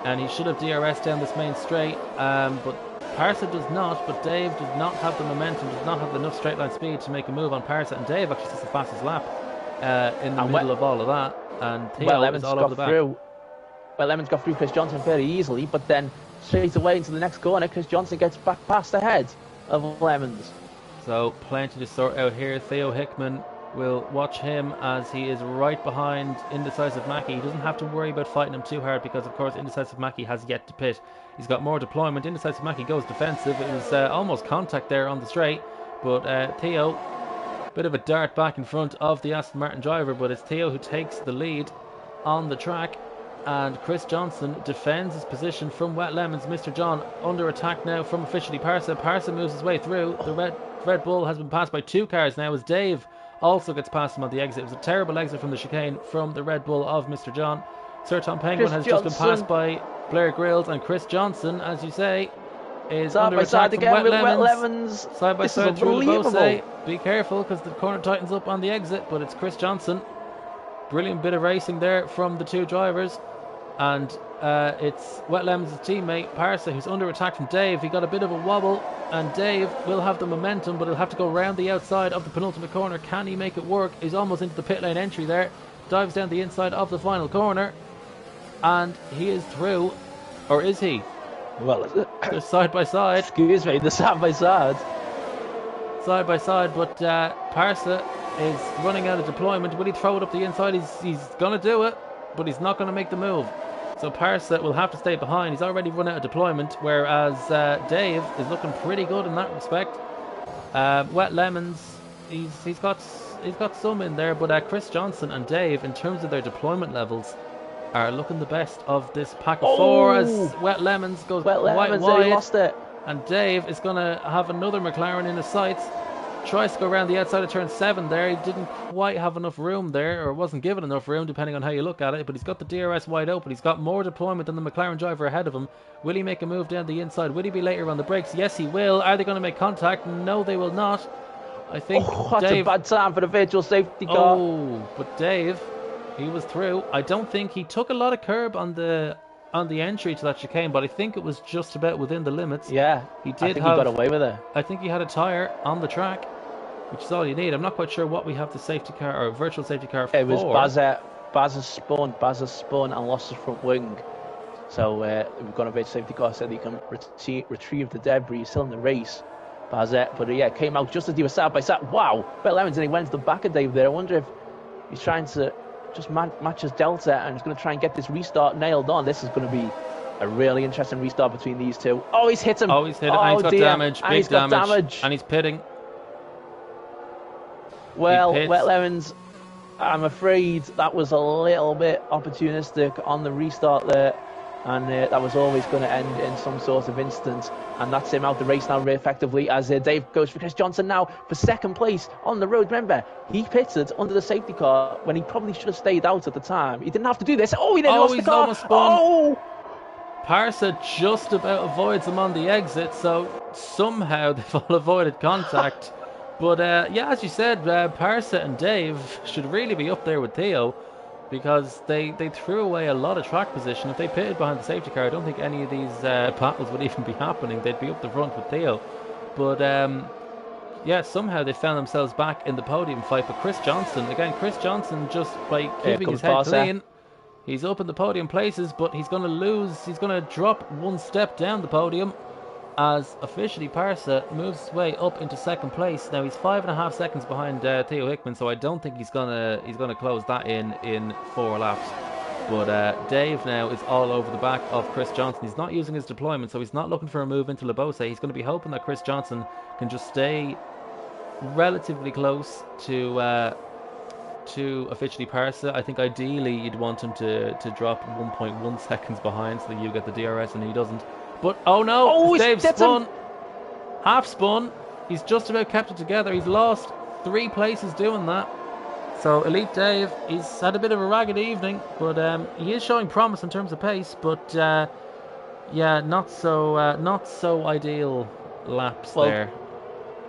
[SPEAKER 2] and he should have DRS down this main straight, but Parser does not. But Dave does not have the momentum, does not have enough straight line speed to make a move on Parser, and Dave actually sits the fastest lap in the middle of all of that, and Theo is all over the back.
[SPEAKER 1] Well, Lemons got through Chris Johnson very easily, but then straight away into the next corner, Chris Johnson gets back past the head of Lemons.
[SPEAKER 2] So plenty to sort out here. Theo Hickman will watch him as he is right behind Indecisive Mackie. He doesn't have to worry about fighting him too hard because, of course, Indecisive Mackie has yet to pit. He's got more deployment. Indecisive Mackie goes defensive. It was almost contact there on the straight, but Theo, bit of a dart back in front of the Aston Martin driver, but it's Theo who takes the lead on the track. And Chris Johnson defends his position from Wet Lemons. Mr. John under attack now from officially Parser. Parser moves his way through. The Red Bull has been passed by 2 cars now as Dave also gets past him on the exit. It was a terrible exit from the chicane from the Red Bull of Mr. John. Sir Tom Penguin has just been passed by Blair Grills, and Chris Johnson, as you say, is under attack from Wet Lemons. Side by side through the Beauce. Be careful because the corner tightens up on the exit, but it's Chris Johnson. Brilliant bit of racing there from the 2 drivers. And it's Wet Lemons' teammate Parser who's under attack from Dave. He got a bit of a wobble, and Dave will have the momentum, but he'll have to go round the outside of the penultimate corner. Can he make it work? He's almost into the pit lane entry there. Dives down the inside of the final corner, and he is through. Or is he?
[SPEAKER 1] Well,
[SPEAKER 2] they're side by side.
[SPEAKER 1] Excuse me, they're side by side.
[SPEAKER 2] Side by side, but Parser is running out of deployment. Will he throw it up the inside? He's going to do it, but he's not going to make the move. So Parser will have to stay behind. He's already run out of deployment, whereas Dave is looking pretty good in that respect. Wet Lemons, he's got some in there, but Chris Johnson and Dave, in terms of their deployment levels, are looking the best of this pack of 4 as Wet Lemons goes wide.
[SPEAKER 1] Lost it.
[SPEAKER 2] And Dave is going to have another McLaren in his sights. Tries to go around the outside of turn 7 there. He didn't quite have enough room there, or wasn't given enough room depending on how you look at it, but he's got the DRS wide open. He's got more deployment than the McLaren driver ahead of him. Will he make a move down the inside? Will he be later on the brakes? Yes, he will. Are they going to make contact? No, they will not. I think
[SPEAKER 1] that's
[SPEAKER 2] Dave...
[SPEAKER 1] a bad time for the virtual safety car.
[SPEAKER 2] Oh, but Dave, he was through. I don't think he took a lot of curb on the entry to that chicane, but I think it was just about within the limits.
[SPEAKER 1] Yeah, he got away with it.
[SPEAKER 2] I think he had a tyre on the track, which is all you need. I'm not quite sure what we have the safety car or virtual safety car for.
[SPEAKER 1] It was Bazza spun and lost his front wing. So we've got a virtual safety car so they can retrieve the debris. He's still in the race, Bazza. But yeah, came out just as he was side by side. Wow, Brett Lemons, and he went to the back of Dave there. I wonder if he's trying to just match his delta and he's going to try and get this restart nailed on. This is going to be a really interesting restart between these two. Oh, he's hit him.
[SPEAKER 2] Oh, he's hit him. And he's got damage.
[SPEAKER 1] And
[SPEAKER 2] big damage. And he's pitting.
[SPEAKER 1] Well, Wet Lemons, I'm afraid that was a little bit opportunistic on the restart there, and that was always going to end in some sort of instance, and that's him out the race now very effectively as Dave goes for Chris Johnson now for second place on the road. Remember, he pitted under the safety car when he probably should have stayed out at the time. He didn't have to do this. Oh, he didn't lost the car.
[SPEAKER 2] Almost spun. Oh! Parser just about avoids him on the exit, so somehow they've all avoided contact. But yeah, as you said, Parser and Dave should really be up there with Theo, because they threw away a lot of track position. If they pitted behind the safety car, I don't think any of these battles would even be happening. They'd be up the front with Theo. But yeah, somehow they found themselves back in the podium fight. But Chris Johnson, just by keeping his head clean, he's up in the podium places, but he's going to lose. He's going to drop one step down the podium, as officially Parser moves his way up into second place. Now he's 5.5 seconds behind Theo Hickman, so I don't think he's gonna close that in 4 laps. But Dave now is all over the back of Chris Johnson. He's not using his deployment, so he's not looking for a move into Labose. He's going to be hoping that Chris Johnson can just stay relatively close to officially Parsa. I think ideally you'd want him to drop 1.1 seconds behind so that you get the DRS and he doesn't. But oh no, Dave spun, half spun. He's just about kept it together. He's lost 3 places doing that. So Elite Dave, he's had a bit of a ragged evening, but he is showing promise in terms of pace. But yeah, not so ideal laps there.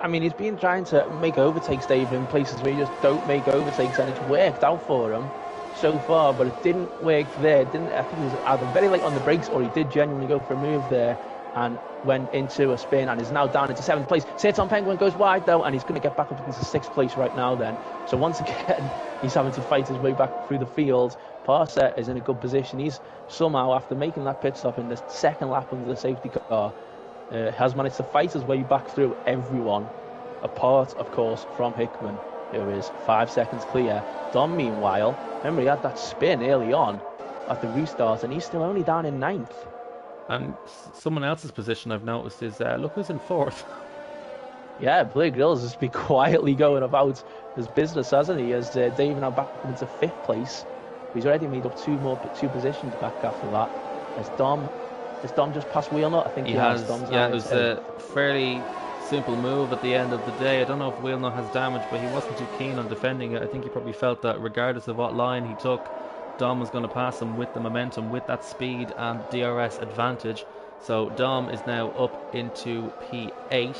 [SPEAKER 1] I mean, he's been trying to make overtakes, Dave, in places where you just don't make overtakes, and it's worked out for him so far, but it didn't work there. I think he was either very late on the brakes, or he did genuinely go for a move there and went into a spin and is now down into 7th place. Sertan Penguin goes wide though, and he's going to get back up into 6th place right now then. So once again, he's having to fight his way back through the field. Parsa is in a good position. He's somehow, after making that pit stop in the 2nd lap under the safety car, has managed to fight his way back through everyone, apart, of course, from Hickman, who is 5 seconds clear. Dom, meanwhile, remember he had that spin early on at the restart, and he's still only down in 9th.
[SPEAKER 2] And someone else's position I've noticed is, look who's in 4th.
[SPEAKER 1] Yeah, Blair Grills has been quietly going about his business, hasn't he? As Dave now back into 5th place. He's already made up 2 positions back after that. As Dom just passed Wheelnut? I think he has.
[SPEAKER 2] Yeah, it was a fairly simple move at the end of the day. I don't know if Wheelnut has damage, but he wasn't too keen on defending it. I think he probably felt that regardless of what line he took, Dom was going to pass him with the momentum, with that speed and DRS advantage. So Dom is now up into P8,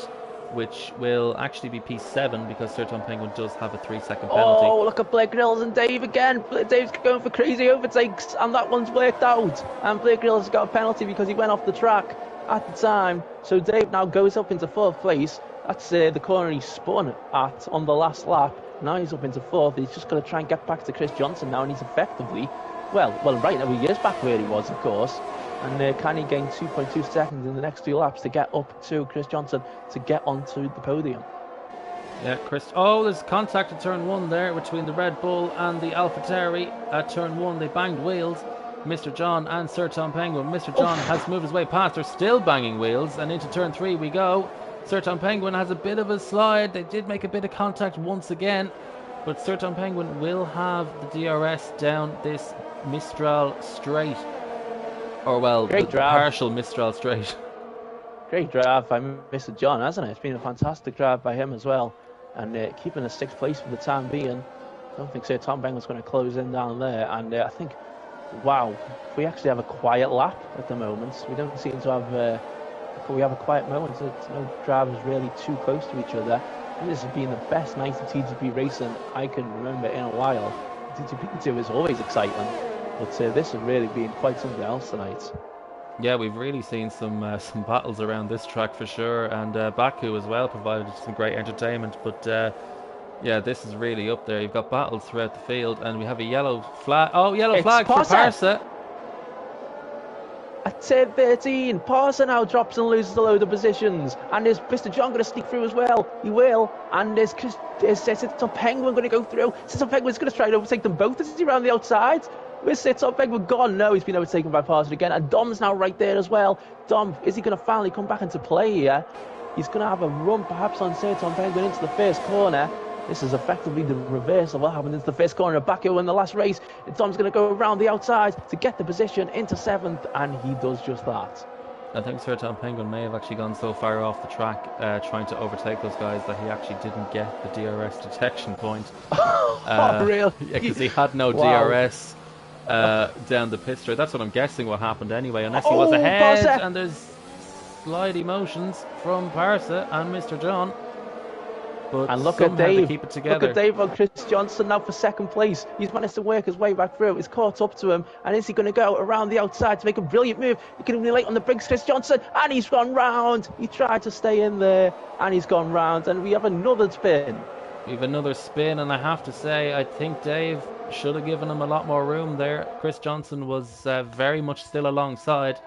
[SPEAKER 2] which will actually be P7 because Sertan Penguin does have a 3-second penalty.
[SPEAKER 1] Oh, look at Blake Grills and Dave again. Dave's going for crazy overtakes, and that one's worked out. And Blake Grills has got a penalty because he went off the track at the time. So Dave now goes up into 4th place. That's the corner he spun at on the last lap. Now he's up into 4th. He's just got to try and get back to Chris Johnson now, and he's effectively, well, right now he is back where he was, of course. And can he gain 2.2 seconds in the next 2 laps to get up to Chris Johnson to get onto the podium?
[SPEAKER 2] Yeah, Chris. Oh, there's contact at turn 1 there between the Red Bull and the AlphaTauri. At turn 1, they banged wheels. Mr. John and Sertan Penguin. Mr. John has moved his way past. They're still banging wheels, and into turn 3 we go. Sertan Penguin has a bit of a slide. They did make a bit of contact once again, but Sertan Penguin will have the DRS down this Mistral straight. Or, well, the partial Mistral straight.
[SPEAKER 1] Great drive by Mr. John, hasn't it? It's been a fantastic drive by him as well. And keeping a 6th place for the time being. I don't think Sertan Penguin's going to close in down there. And I think, wow, we actually have a quiet lap at the moment. We don't seem to have... we have a quiet moment. No drivers really too close to each other. And this has been the best night of TGP racing I can remember in a while. TGP 2 is always exciting, but this has really been quite something else tonight.
[SPEAKER 2] Yeah, we've really seen some battles around this track for sure, and Baku as well provided some great entertainment. But yeah, this is really up there. You've got battles throughout the field, and we have a yellow flag. Oh, yellow flag for Parsa.
[SPEAKER 1] At turn 13, Parsa now drops and loses a load of positions. And is Mr. John going to sneak through as well? He will. And is Sertan Penguin going to go through? Sertan Penguin's going to try and overtake them both. Is he around the outside? Where's Sertan Penguin gone? No, he's been overtaken by Parsa again. And Dom's now right there as well. Dom, is he going to finally come back into play here? He's going to have a run perhaps on Sertan Penguin into the first corner. This is effectively the reverse of what happened into the first corner of Baku in the last race. Dom's going to go around the outside to get the position into 7th, and he does just that.
[SPEAKER 2] I think Sertan Penguin may have actually gone so far off the track trying to overtake those guys that he actually didn't get the DRS detection point.
[SPEAKER 1] Oh, really?
[SPEAKER 2] Yeah, because he had no DRS down the pit straight. That's what I'm guessing what happened anyway, unless he was ahead.
[SPEAKER 1] Parsa.
[SPEAKER 2] And there's slight emotions from Parsa and Mr. John. But
[SPEAKER 1] and look at Dave.
[SPEAKER 2] Keep it together.
[SPEAKER 1] Look at Dave on Chris Johnson now for 2nd place. He's managed to work his way back through. He's caught up to him. And is he going to go around the outside to make a brilliant move? He can be late on the brakes, Chris Johnson. And he's gone round. He tried to stay in there. And he's gone round. And we have another spin.
[SPEAKER 2] We have another spin. And I have to say, I think Dave should have given him a lot more room there. Chris Johnson was very much still alongside.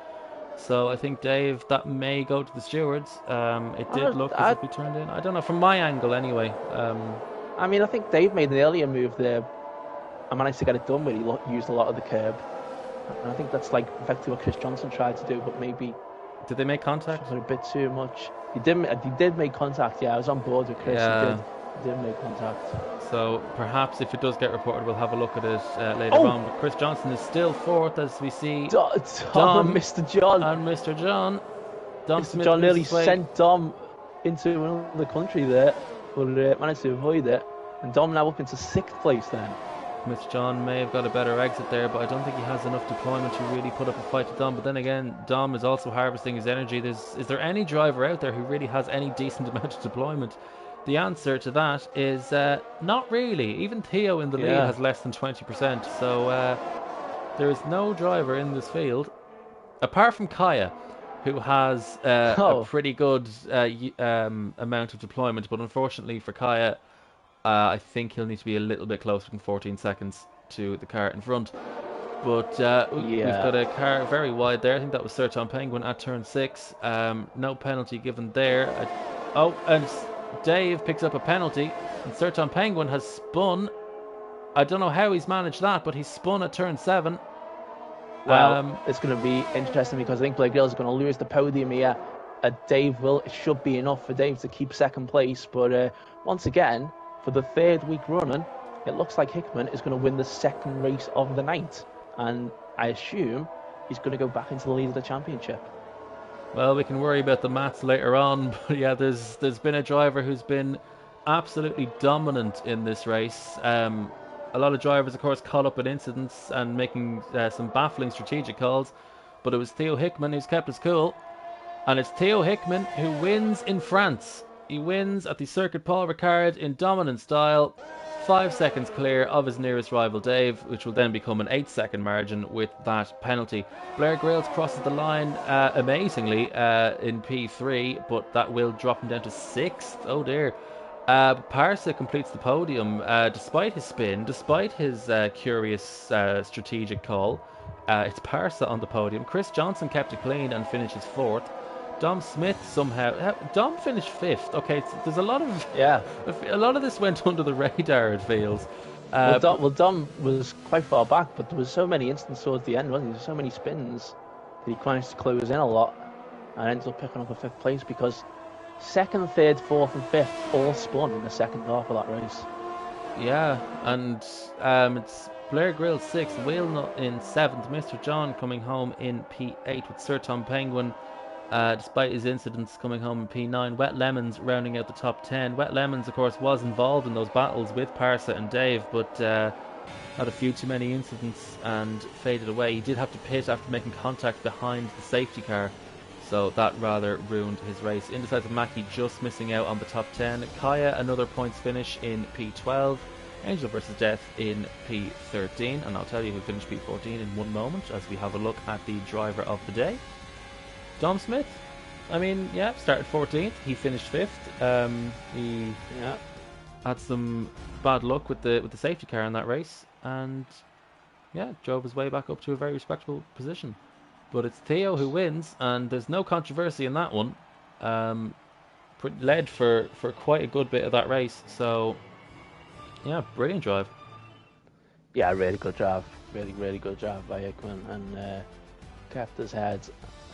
[SPEAKER 2] So I think, Dave, that may go to the stewards. It did look as if he turned in. I don't know, from my angle anyway.
[SPEAKER 1] I mean, I think Dave made an earlier move there. I managed to get it done, but he used a lot of the curb. And I think that's like effectively what Chris Johnson tried to do, but maybe
[SPEAKER 2] Did they make contact?
[SPEAKER 1] a bit too much. He did make contact. Yeah, I was on board with Chris. He did.
[SPEAKER 2] Yeah.
[SPEAKER 1] He did make contact.
[SPEAKER 2] So perhaps if it does get reported, we'll have a look at it later
[SPEAKER 1] Oh,
[SPEAKER 2] on. But Chris Johnson is still fourth as we see
[SPEAKER 1] Dom and
[SPEAKER 2] Dom
[SPEAKER 1] Mr. John.
[SPEAKER 2] and Mr. John. Dom
[SPEAKER 1] Mr.
[SPEAKER 2] Smith
[SPEAKER 1] John
[SPEAKER 2] loses
[SPEAKER 1] nearly
[SPEAKER 2] his way.
[SPEAKER 1] sent Dom into another country there, but managed to avoid it. And Dom now up into 6th place then.
[SPEAKER 2] Mr. John may have got a better exit there, but I don't think he has enough deployment to really put up a fight to Dom. But then again, Dom is also harvesting his energy. Is there any driver out there who really has any decent amount of deployment? The answer to that is not really. Even Theo in the lead has less than 20%. So there is no driver in this field, apart from Kaya, who has a pretty good amount of deployment. But unfortunately for Kaya, I think he'll need to be a little bit closer than 14 seconds to the car in front. But we've got a car very wide there. I think that was Sir Tom Penguin at turn 6. No penalty given there. And Dave picks up a penalty. And Sir Tom Penguin has spun. I don't know how he's managed that, but he's spun at turn 7.
[SPEAKER 1] Well, it's going to be interesting because I think Blair Gill is going to lose the podium here. Dave will. It should be enough for Dave to keep 2nd place. But once again, for the 3rd week running, it looks like Hickman is going to win the 2nd race of the night. And I assume he's going to go back into the lead of the championship.
[SPEAKER 2] Well, we can worry about the maths later on. But yeah, there's been a driver who's been absolutely dominant in this race. A lot of drivers, of course, caught up in incidents and making some baffling strategic calls. But it was Theo Hickman who's kept us cool. And it's Theo Hickman who wins in France. He wins at the Circuit Paul Ricard in dominant style. 5 seconds clear of his nearest rival Dave, which will then become an 8-second margin with that penalty. Blair Grills crosses the line amazingly in P3, but that will drop him down to 6th. Oh dear. Parsa completes the podium despite his spin, despite his curious strategic call. It's Parsa on the podium. Chris Johnson kept it clean and finishes 4th. Dom Smith somehow. Dom finished 5th. Okay, there's a lot of a lot of this went under the radar. It feels.
[SPEAKER 1] Dom was quite far back, but there was so many instances towards the end, wasn't there? So many spins that he managed to close in a lot, and ended up picking up a 5th place because 2nd, 3rd, 4th, and 5th all spun in the 2nd half of that race.
[SPEAKER 2] Yeah, and it's Blair Grill 6th, Wheelnut in 7th, Mr. John coming home in P8 with Sir Tom Penguin. Despite his incidents coming home in P9, Wet Lemons rounding out the top 10. Wet Lemons, of course, was involved in those battles with Parsa and Dave, but had a few too many incidents and faded away. He did have to pit after making contact behind the safety car, so that rather ruined his race. Indecisive Mackie just missing out on the top 10. Kaya, another points finish in P12. Angel versus Death in P13, and I'll tell you who finished P14 in one moment as we have a look at the driver of the day. Dom Smith, I mean, yeah, started 14th. He finished 5th. He had some bad luck with the safety car in that race, and yeah, drove his way back up to a very respectable position. But it's Theo who wins, and there's no controversy in that one. Led for quite a good bit of that race, so yeah, brilliant drive.
[SPEAKER 1] Yeah, really good drive. Really good drive by Hickman, and kept his head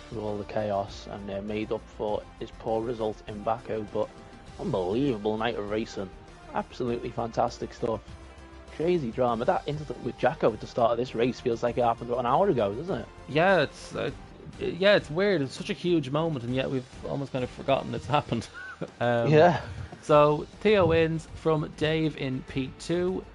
[SPEAKER 1] through all the chaos and made up for his poor result in Baku. But unbelievable night of racing, absolutely fantastic stuff. Crazy drama. That incident with Jacko at the start of this race feels like it happened about an hour ago, doesn't it?
[SPEAKER 2] Yeah, it's weird. It's such a huge moment, and yet we've almost kind of forgotten it's happened. So Theo wins from Dave in P2.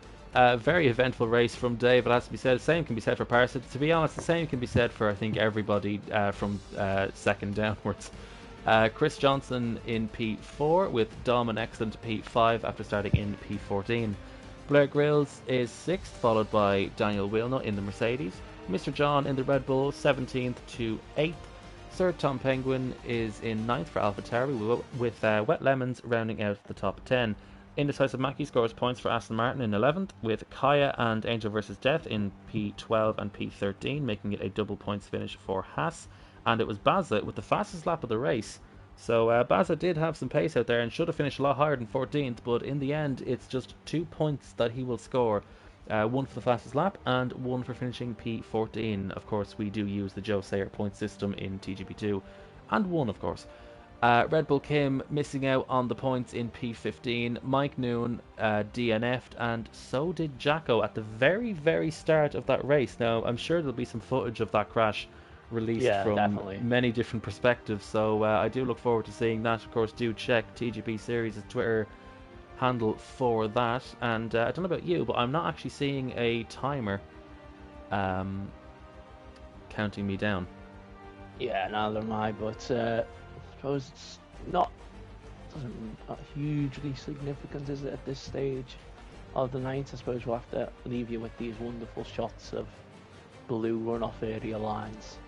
[SPEAKER 2] Very eventful race from Dave, it has to be said. The same can be said for Parsa. To be honest, the same can be said for, I think, everybody from 2nd downwards. Chris Johnson in P4 with Dom an excellent P5 after starting in P14. Blair Grills is 6th, followed by Daniel Wheelnut in the Mercedes. Mr. John in the Red Bull, 17th to 8th. Sir Tom Penguin is in 9th for AlphaTauri with Wet Lemons rounding out the top 10. Indecisive Mackie scores points for Aston Martin in 11th, with Kaya and Angel vs Death in P12 and P13, making it a double points finish for Haas. And it was Baza with the fastest lap of the race. So Baza did have some pace out there and should have finished a lot higher than 14th, but in the end it's just 2 points that he will score. one for the fastest lap and one for finishing P14. Of course, we do use the Joe Sayer point system in TGP2, and one, of course. Red Bull Kim missing out on the points in P15. Mike Noon DNF'd, and so did Jacko at the very, very start of that race. Now, I'm sure there'll be some footage of that crash released from
[SPEAKER 1] definitely.
[SPEAKER 2] many different perspectives, so I do look forward to seeing that. Of course, do check TGP Series' Twitter handle for that. And I don't know about you, but I'm not actually seeing a timer counting me down.
[SPEAKER 1] Yeah, neither am I, but I suppose it's not hugely significant, is it, at this stage of the night? I suppose we'll have to leave you with these wonderful shots of blue runoff area lines.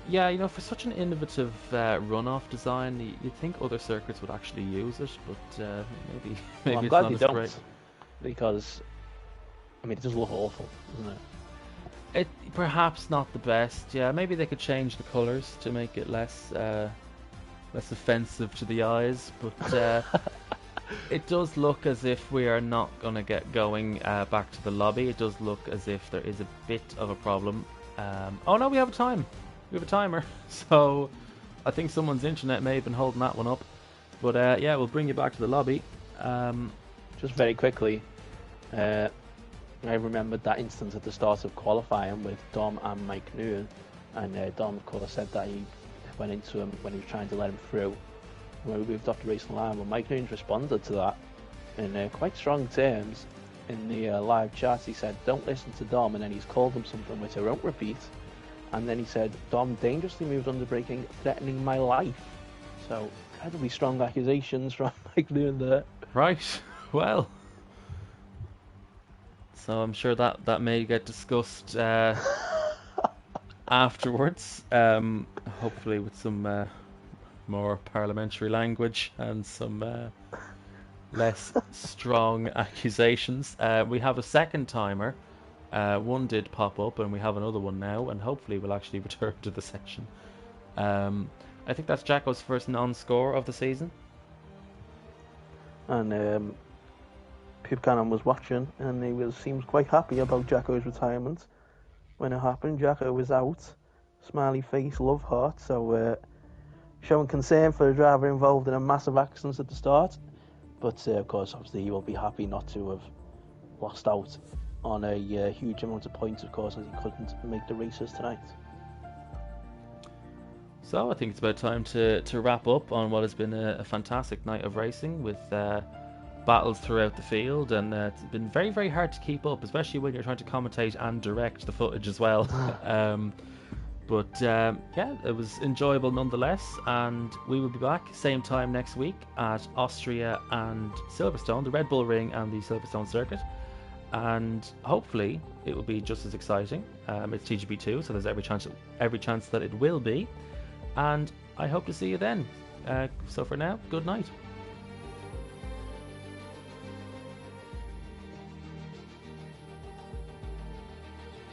[SPEAKER 2] Yeah, you know, for such an innovative runoff design, you'd think other circuits would actually use it, but maybe
[SPEAKER 1] Well, I'm
[SPEAKER 2] it's
[SPEAKER 1] glad
[SPEAKER 2] not
[SPEAKER 1] they
[SPEAKER 2] as
[SPEAKER 1] don't,
[SPEAKER 2] great.
[SPEAKER 1] because I mean, it does look awful, doesn't it?
[SPEAKER 2] It perhaps not the best. Yeah, maybe they could change the colours to make it less offensive to the eyes, but it does look as if we are not going to get going back to the lobby. It does look as if there is a bit of a problem. Oh no, we have a time. We have a timer. So I think someone's internet may have been holding that one up. But yeah, we'll bring you back to the lobby.
[SPEAKER 1] Just very quickly, I remembered that instance at the start of qualifying with Dom and Mike Nguyen, and Dom, of course, said that he went into him when he was trying to let him through when we moved off the racing line. Well, Mike Nguyen responded to that in quite strong terms in the live chat. He said, "Don't listen to Dom," and then he's called him something which I won't repeat. And then he said, "Dom dangerously moved under braking, threatening my life." So incredibly strong accusations from Mike Nguyen there.
[SPEAKER 2] Right. Well. So I'm sure that may get discussed afterwards. Hopefully with some more parliamentary language and some less strong accusations. We have a second timer. One did pop up, and we have another one now, and hopefully we'll actually return to the session. I think that's Jacko's first non-score of the season.
[SPEAKER 1] And Cannon was watching, and he seems quite happy about Jacko's retirement. When it happened, Jacko was out, smiley face, love heart, so showing concern for a driver involved in a massive accident at the start. But of course, obviously, he will be happy not to have lost out on a huge amount of points, of course, as he couldn't make the races tonight.
[SPEAKER 2] So I think it's about time to wrap up on what has been a fantastic night of racing with battles throughout the field, and it's been very, very hard to keep up, especially when you're trying to commentate and direct the footage as well. But yeah, it was enjoyable nonetheless, and we will be back same time next week at Austria and Silverstone, the Red Bull Ring and the Silverstone circuit, and hopefully it will be just as exciting. It's TGP2, so there's every chance that it will be, and I hope to see you then. So for now, good night.